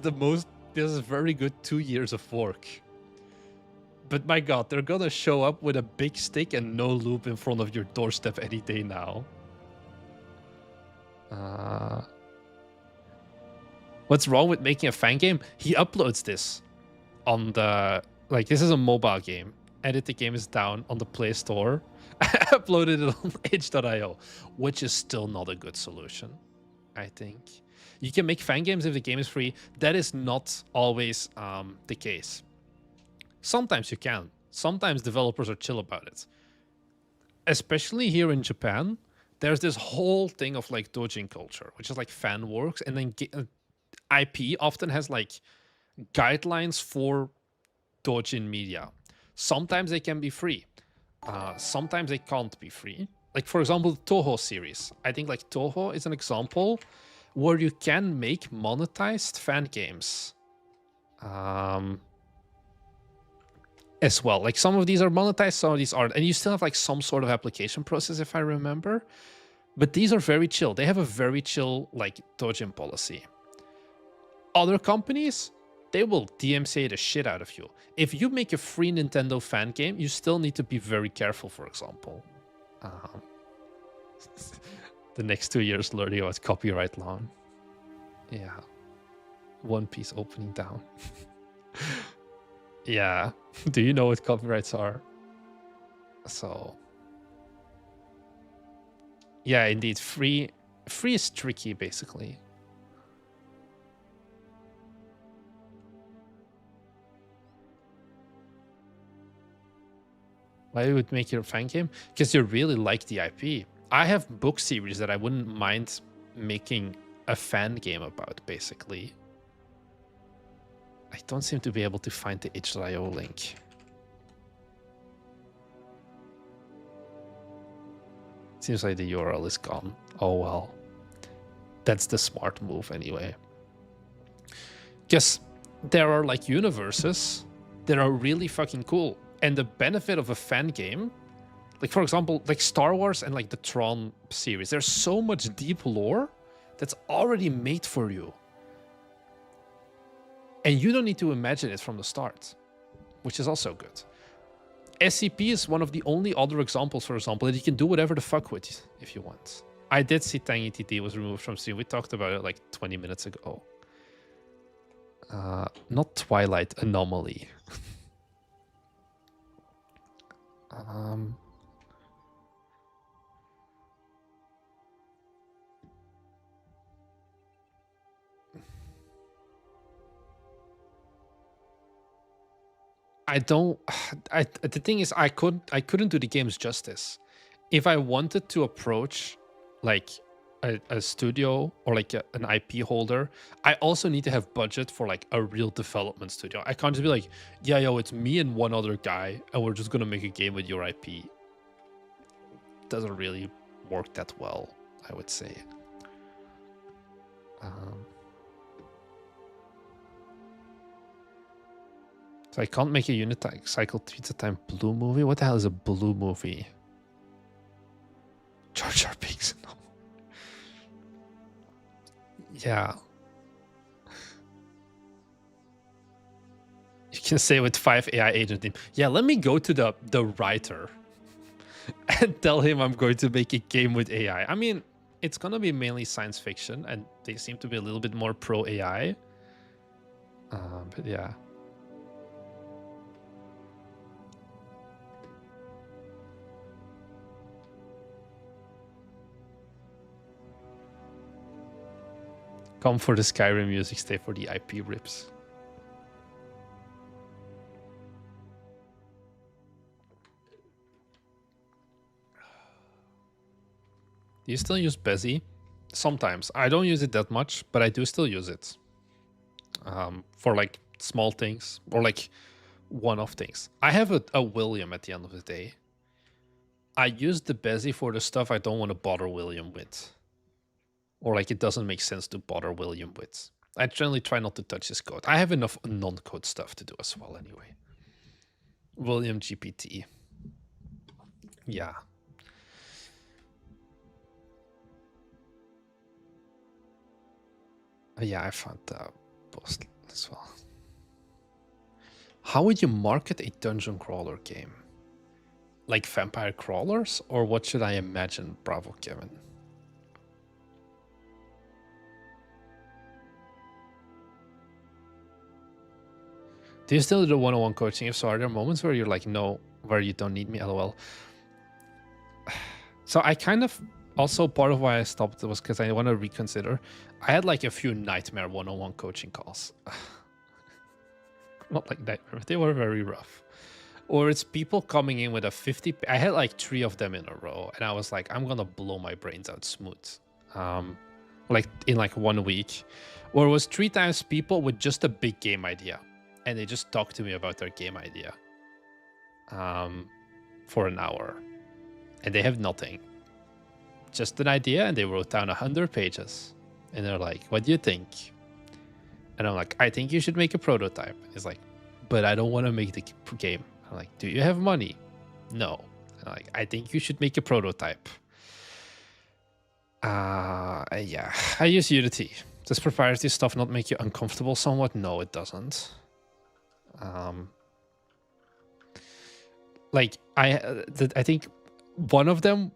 very good 2 years of work. But my god, they're gonna show up with a big stick and no loop in front of your doorstep any day now. What's wrong with making a fan game? He uploads this on the... Like, this is a mobile game. Edit the game is down on the Play Store. I uploaded it on itch.io, which is still not a good solution, I think. You can make fan games if the game is free. That is not always the case. Sometimes you can. Sometimes developers are chill about it. Especially here in Japan, there's this whole thing of like doujin culture, which is like fan works, and then IP often has like guidelines for doujin media. Sometimes they can be free. Sometimes they can't be free. Like, for example, the Toho series. I think like Toho is an example where you can make monetized fan games as well. Like, some of these are monetized, some of these aren't. And you still have like some sort of application process, if I remember. But these are very chill. They have a very chill like doujin policy. Other companies, they will DMCA the shit out of you. If you make a free Nintendo fan game, you still need to be very careful, for example. The next 2 years learning about copyright law. Yeah. One Piece opening down. Yeah. Do you know what copyrights are? So... Yeah, indeed. Free is tricky, basically. Why you would make your fan game? Because you really like the IP. I have book series that I wouldn't mind making a fan game about, basically. I don't seem to be able to find the itch.io link. Seems like the URL is gone. Oh well. That's the smart move anyway. Because there are like universes that are really fucking cool. And the benefit of a fan game, like for example, like Star Wars and like the Tron series, there's so much deep lore that's already made for you. And you don't need to imagine it from the start, which is also good. SCP is one of the only other examples, for example, that you can do whatever the fuck with if you want. I did see Tangy TT was removed from stream. We talked about it like 20 minutes ago. Not Twilight Anomaly. The thing is, I couldn't do the games justice. If I wanted to approach like a studio or like an IP holder, I also need to have budget for like a real development studio. I can't just be like, yeah, yo, it's me and one other guy, and we're just gonna make a game with your IP. Doesn't really work that well, I would say. So I can't make a unit cycle 3 at a time blue movie. What the hell is a blue movie? Jar Jar Binks. No. Yeah. You can say with 5 AI agent team. Yeah, let me go to the writer and tell him I'm going to make a game with AI. I mean, it's gonna be mainly science fiction, and they seem to be a little bit more pro AI. But yeah. Come for the Skyrim music, stay for the IP rips. Do you still use Bezzy? Sometimes. I don't use it that much, but I do still use it. For like small things or like one-off things. I have a William at the end of the day. I use the Bezzy for the stuff I don't want to bother William with. Or like it doesn't make sense to bother William with. I generally try not to touch his code. I have enough non-code stuff to do as well anyway. William GPT. Yeah. Yeah, I found the post as well. How would you market a dungeon crawler game? Like vampire crawlers? Or what should I imagine, Bravo Kevin? Do you still do one-on-one coaching? If so, are there moments where you're like, no, where you don't need me, lol? So I kind of, also part of why I stopped was because I want to reconsider. I had like a few nightmare one-on-one coaching calls. Not like nightmare, but they were very rough. Or it's people coming in with a 50, I had like 3 of them in a row, and I was like, I'm gonna blow my brains out smooth. Like in like 1 week. Or it was 3 times people with just a big game idea. And they just talk to me about their game idea for an hour. And they have nothing. Just an idea, and they wrote down 100 pages. And they're like, what do you think? And I'm like, I think you should make a prototype. It's like, but I don't want to make the game. I'm like, do you have money? No. And I'm like, I think you should make a prototype. Yeah, I use Unity. Does proprietary stuff not make you uncomfortable somewhat? No, it doesn't. Like I think one of them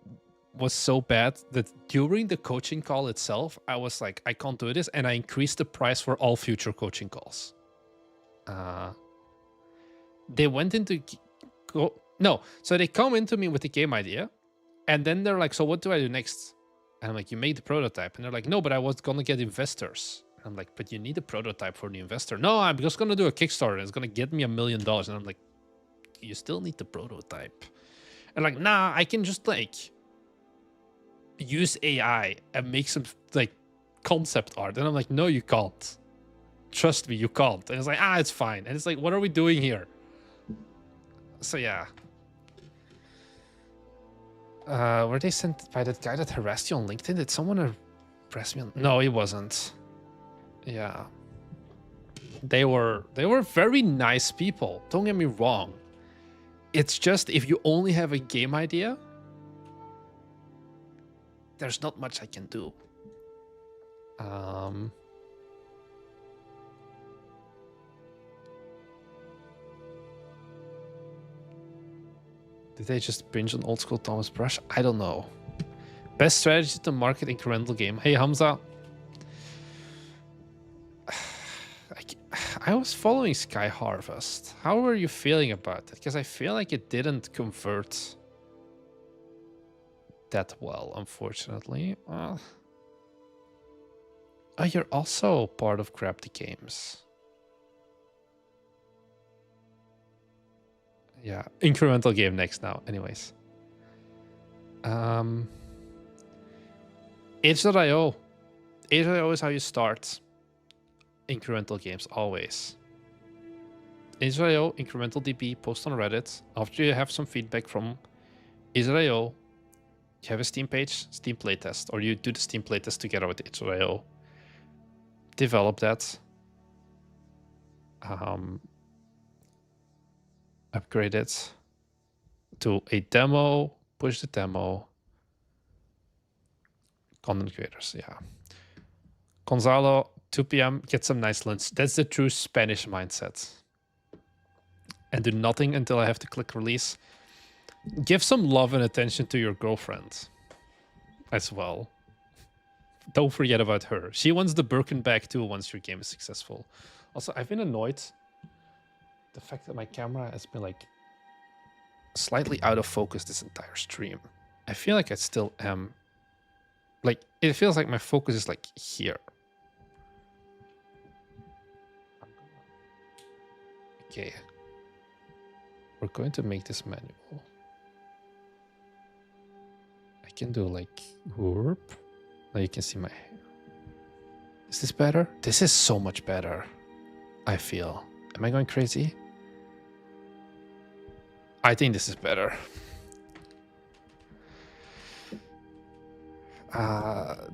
was so bad that during the coaching call itself, I was like, I can't do this, and I increased the price for all future coaching calls. They went into so they come into me with the game idea, and then they're like, so what do I do next? And I'm like, you made the prototype, and they're like, no, but I was gonna get investors. I'm like, but you need a prototype for the investor. No, I'm just going to do a Kickstarter. It's going to get me $1 million. And I'm like, you still need the prototype. And like, nah, I can just like use AI and make some like concept art. And I'm like, no, you can't. trust me, you can't. And it's like, it's fine. And it's like, what are we doing here? So yeah. Were they sent by that guy that harassed you on LinkedIn? Did someone harass me on... No, it wasn't. Yeah. They were very nice people. Don't get me wrong. It's just if you only have a game idea, there's not much I can do. Did they just binge on old school Thomas Brush? I don't know. Best strategy to market incremental game. Hey Hamza. I was following Sky Harvest. How were you feeling about it? Because I feel like it didn't convert that well, unfortunately. Oh, you're also part of Grab the Games. Yeah, incremental game next now. Anyways. Itch.io. Itch.io is how you start incremental games, always. Itch.io, incremental DB, post on Reddit. After you have some feedback from Itch.io, you have a Steam page, Steam playtest, or you do the Steam playtest together with Itch.io. Develop that. Upgrade it to a demo, push the demo. Content creators, yeah. Gonzalo, 2 p.m., get some nice lunch. That's the true Spanish mindset. And do nothing until I have to click release. Give some love and attention to your girlfriend as well. Don't forget about her. She wants the Birkin bag too once your game is successful. Also, I've been annoyed. The fact that my camera has been like slightly out of focus this entire stream. I feel like I still am. Like, it feels like my focus is like here. Okay. We're going to make this manual. I can do like whoop. Now you can see my hair. Is this better? This is so much better, I feel. Am I going crazy? I think this is better.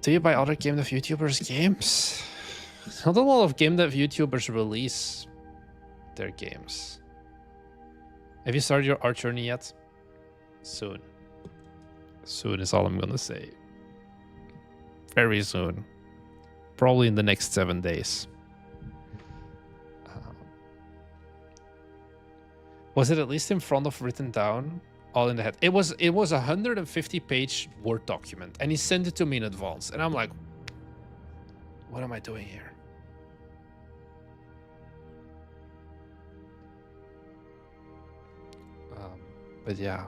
Do you buy other game dev YouTubers' games? Not a lot of game dev YouTubers release their games. Have you started your art journey yet? Soon. Soon is all I'm gonna say. Very soon. Probably in the next 7 days. Was it at least in front of written down? All in the head. It was a 150-page Word document, and he sent it to me in advance. And I'm like, what am I doing here? But yeah.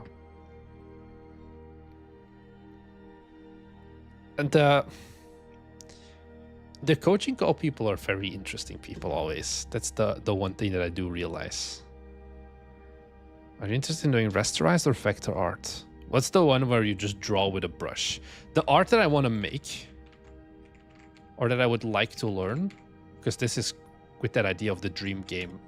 And the coaching call people are very interesting people always. That's the one thing that I do realize. Are you interested in doing rasterized or vector art? What's the one where you just draw with a brush? The art that I want to make, or that I would like to learn, because this is with that idea of the dream game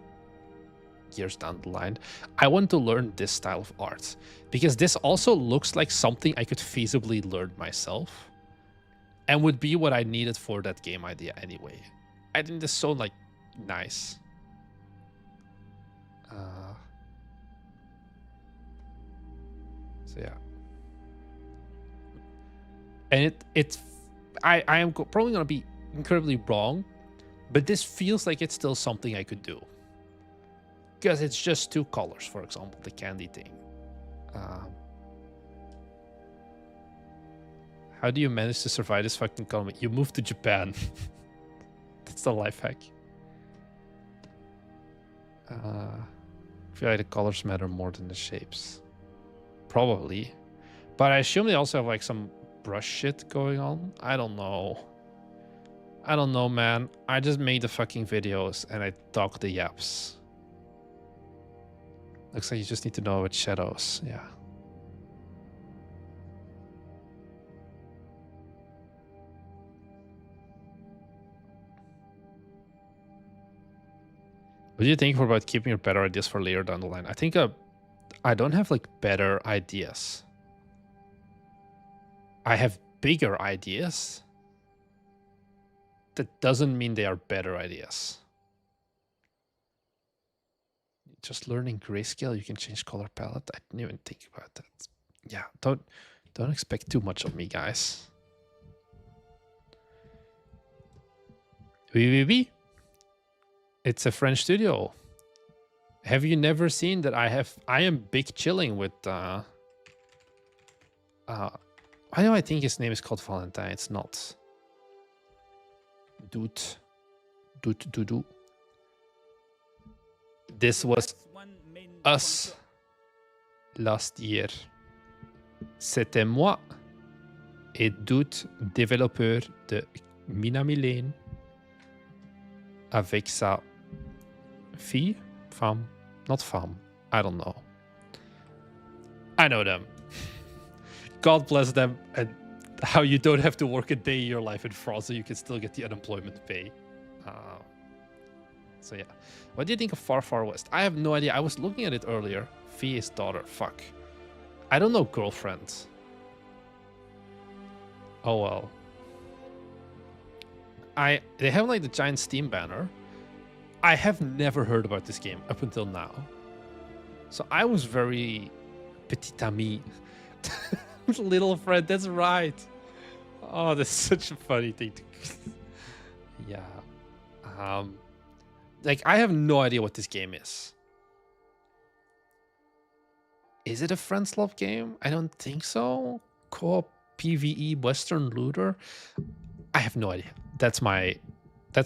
years down the line, I want to learn this style of art, because this also looks like something I could feasibly learn myself and would be what I needed for that game idea anyway. I think this is so like nice. So yeah. And I am probably gonna be incredibly wrong, but this feels like it's still something I could do. Because it's just 2 colors, for example, the candy thing. How do you manage to survive this fucking economy? You move to Japan. That's the life hack. I feel like the colors matter more than the shapes. Probably. But I assume they also have like some brush shit going on. I don't know. I don't know, man. I just made the fucking videos and I talk the yaps. Looks like you just need to know about shadows. Yeah. What do you think about keeping your better ideas for later down the line? I think I don't have like better ideas. I have bigger ideas. That doesn't mean they are better ideas. Just learning grayscale, you can change color palette. I didn't even think about that. Yeah, don't expect too much of me, guys. Oui, oui, oui. It's a French studio. Have you never seen that I am big chilling with why do I think his name is called Valentine? It's not. Dude. This was us last year. C'était moi et Doute, développeur de Minami Lane, avec sa fille, femme, not femme, I don't know. I know them. God bless them, and how you don't have to work a day in your life in France, so you can still get the unemployment pay. So yeah, what do you think of Far Far West? I have no idea. I was looking at it earlier. Fie's daughter. Fuck. I don't know girlfriend. Oh well. They have like the giant Steam banner. I have never heard about this game up until now. So I was very petit ami. Little friend, that's right. Oh, that's such a funny thing to yeah. Like I have no idea what this game is. Is it a friends love game? I don't think so. Co-op PvE Western looter? I have no idea. That's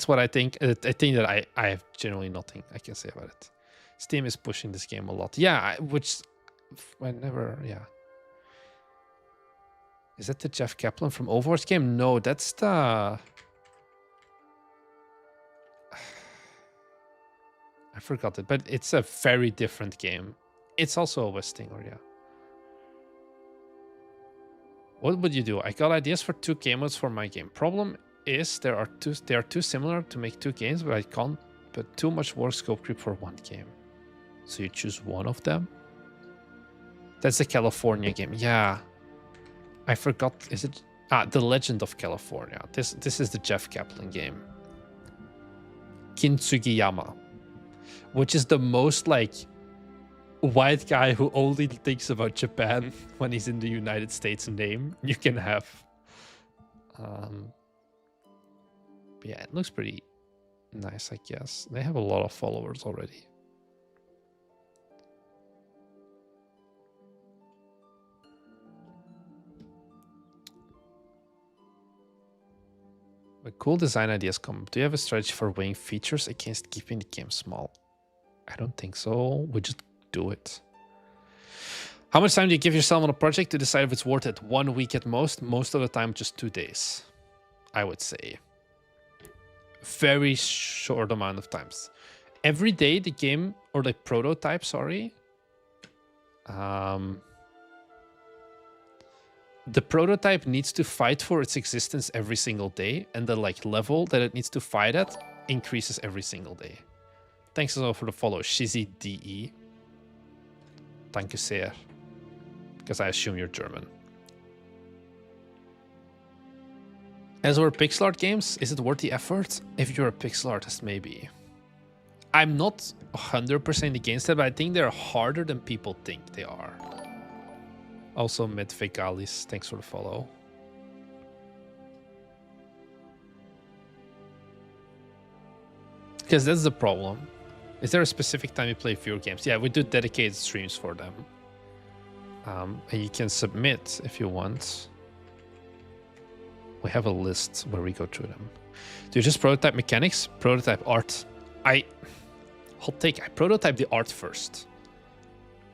what I think. I think that I have generally nothing I can say about it. Steam is pushing this game a lot. Yeah, yeah. Is that the Jeff Kaplan from Overwatch game? No, that's the... I forgot it, but it's a very different game. It's also a Westing, or yeah. What would you do? I got ideas for 2 game modes for my game. Problem is they are too similar to make 2 games, but I can't put too much work scope creep for 1 game. So you choose one of them? That's the California game. Yeah. I forgot. Is it The Legend of California? This is the Jeff Kaplan game. Kintsugiyama, which is the most like white guy who only thinks about Japan when he's in the United States name you can have. Yeah, it looks pretty nice, I guess. They have a lot of followers already. But cool design ideas come. Do you have a strategy for weighing features against keeping the game small? I don't think so. We just do it. How much time do you give yourself on a project to decide if it's worth it? 1 week at most. Most of the time, just 2 days, I would say. Very short amount of times. Every day, the game, or the prototype, sorry. The prototype needs to fight for its existence every single day, and the like level that it needs to fight at increases every single day. Thanks as well for the follow, Shizzy DE. Danke sehr. Because I assume you're German. As for pixel art games, is it worth the effort? If you're a pixel artist, maybe. I'm not 100% against it, but I think they're harder than people think they are. Also, Medvegalis, thanks for the follow. Because that's the problem. Is there a specific time you play video games? Yeah, we do dedicated streams for them. And you can submit if you want. We have a list where we go through them. Do you just prototype mechanics? Prototype art. Hot take, I prototype the art first.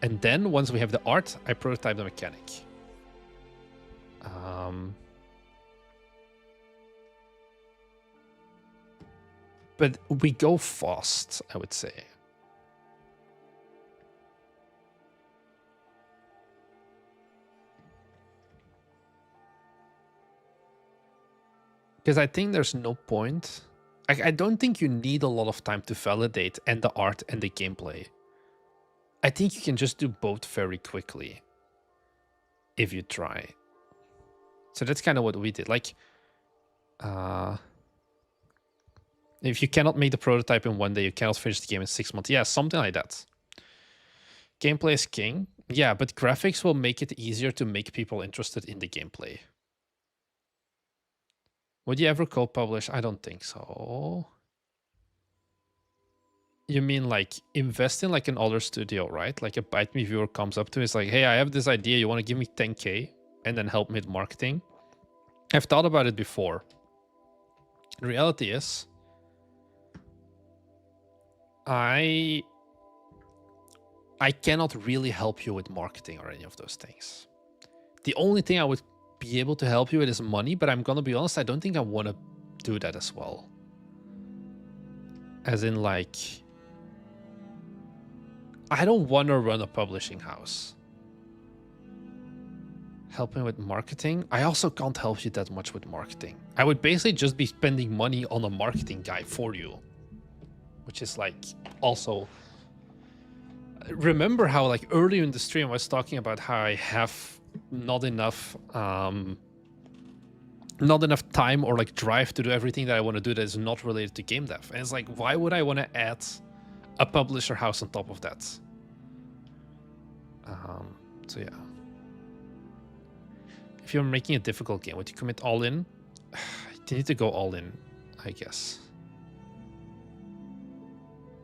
And then once we have the art, I prototype the mechanic. But we go fast, I would say. Because I think there's no point I don't think you need a lot of time to validate and the art and the gameplay. I think you can just do both very quickly if you try. So that's kind of what we did. Like, if you cannot make the prototype in 1 day, you cannot finish the game in 6 months. Yeah, something like that. Gameplay is king. Yeah, but graphics will make it easier to make people interested in the gameplay. Would you ever co-publish? I don't think so. You mean like invest in like an other studio, right? Like a Bite Me viewer comes up to me, it's like, hey, I have this idea. You want to give me 10K and then help me with marketing? I've thought about it before. The reality is, I cannot really help you with marketing or any of those things. The only thing I would be able to help you with is money, but I'm gonna be honest, I don't think I want to do that as well. As in, like, I don't want to run a publishing house. Helping with marketing? I also can't help you that much with marketing. I would basically just be spending money on a marketing guy for you. Which is like, also... Remember how like earlier in the stream I was talking about how I have not enough time or like drive to do everything that I want to do that is not related to game dev. And it's like, why would I want to add a publisher house on top of that? So yeah. If you're making a difficult game, would you commit all in? You need to go all in, I guess.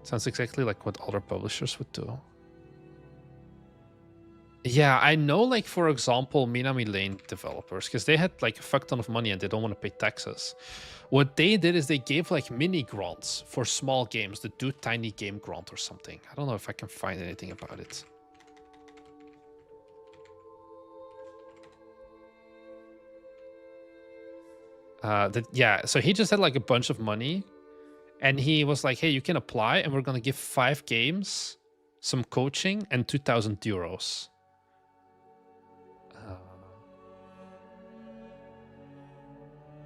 Sounds exactly like what other publishers would do. Yeah, I know, like, for example, Minami Lane developers, because they had like a fuck ton of money and they don't want to pay taxes. What they did is they gave like mini grants for small games, the Do Tiny Game grant or something. I don't know if I can find anything about it. Yeah, so he just had like a bunch of money and he was like, hey, you can apply and we're going to give 5 games, some coaching, and 2,000 euros.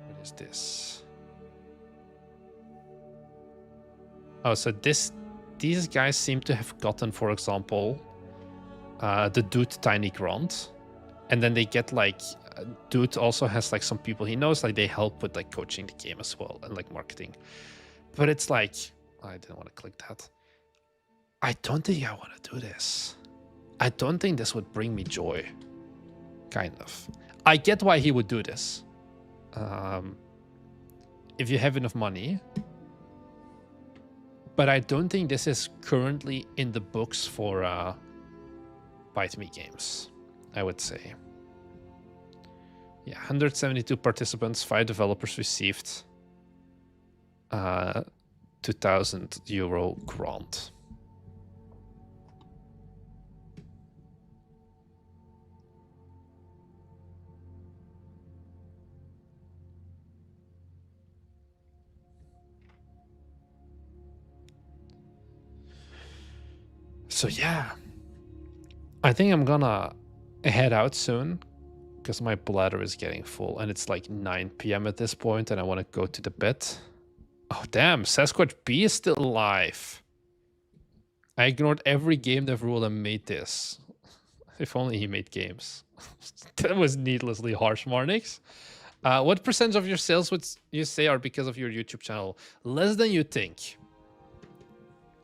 What is this? Oh, so these guys seem to have gotten, for example, the Dude Tiny Grant. And then they get like, Dude also has like some people he knows, like they help with like coaching the game as well and like marketing. But it's like, I didn't want to click that. I don't think I want to do this. I don't think this would bring me joy. Kind of. I get why he would do this. If you have enough money. But I don't think this is currently in the books for Bite Me games, I would say. Yeah, 172 participants, 5 developers received 2,000 euro grant. So yeah, I think I'm gonna head out soon because my bladder is getting full and it's like 9 p.m. at this point and I want to go to the bed. Oh damn, Sasquatch B is still alive. I ignored every game dev rule and made this. If only he made games. That was needlessly harsh, Marnix. What percentage of your sales would you say are because of your YouTube channel? Less than you think.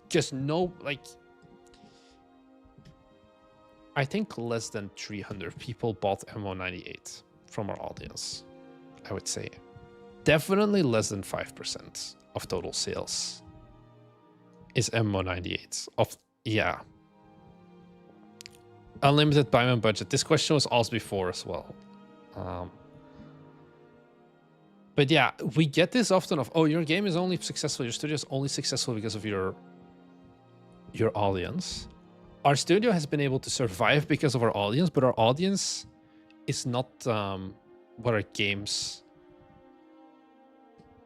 Just no, like... I think less than 300 people bought MO98 from our audience, I would say. Definitely less than 5% of total sales is MO98. Yeah. Unlimited payment budget. This question was asked before as well. But yeah, we get this often of, oh, your game is only successful, your studio is only successful because of your audience. Our studio has been able to survive because of our audience, but our audience is not what our games...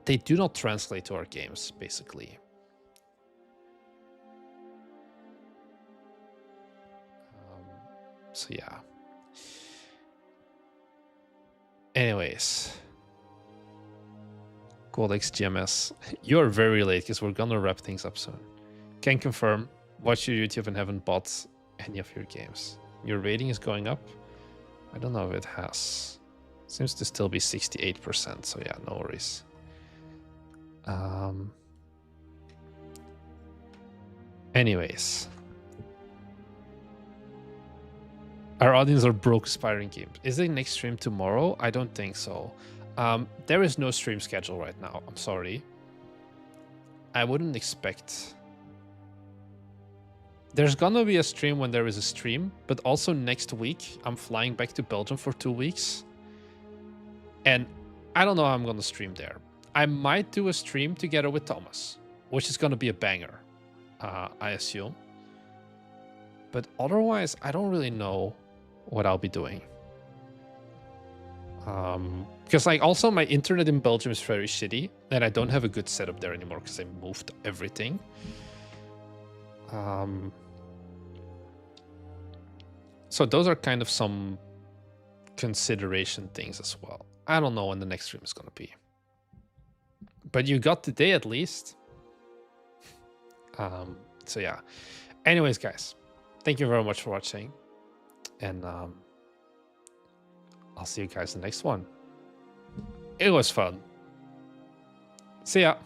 They do not translate to our games, basically. So yeah. Anyways. Codex GMS. You're very late because we're gonna wrap things up soon. Can confirm, watch your YouTube and haven't bought any of your games. Your rating is going up. I don't know if it has. Seems to still be 68%, so yeah, no worries. Anyways. Our audience are broke aspiring games. Is the next stream tomorrow? I don't think so. There is no stream schedule right now. I'm sorry. I wouldn't expect... There's gonna be a stream when there is a stream, but also next week, I'm flying back to Belgium for 2 weeks. And I don't know how I'm gonna stream there. I might do a stream together with Thomas, which is gonna be a banger, I assume. But otherwise, I don't really know what I'll be doing. Because like also my internet in Belgium is very shitty, and I don't have a good setup there anymore because I moved everything. So those are kind of some consideration things as well. I don't know when the next stream is gonna be, but you got today at least. So yeah. Anyways, guys, thank you very much for watching, and I'll see you guys in the next one. It was fun. See ya.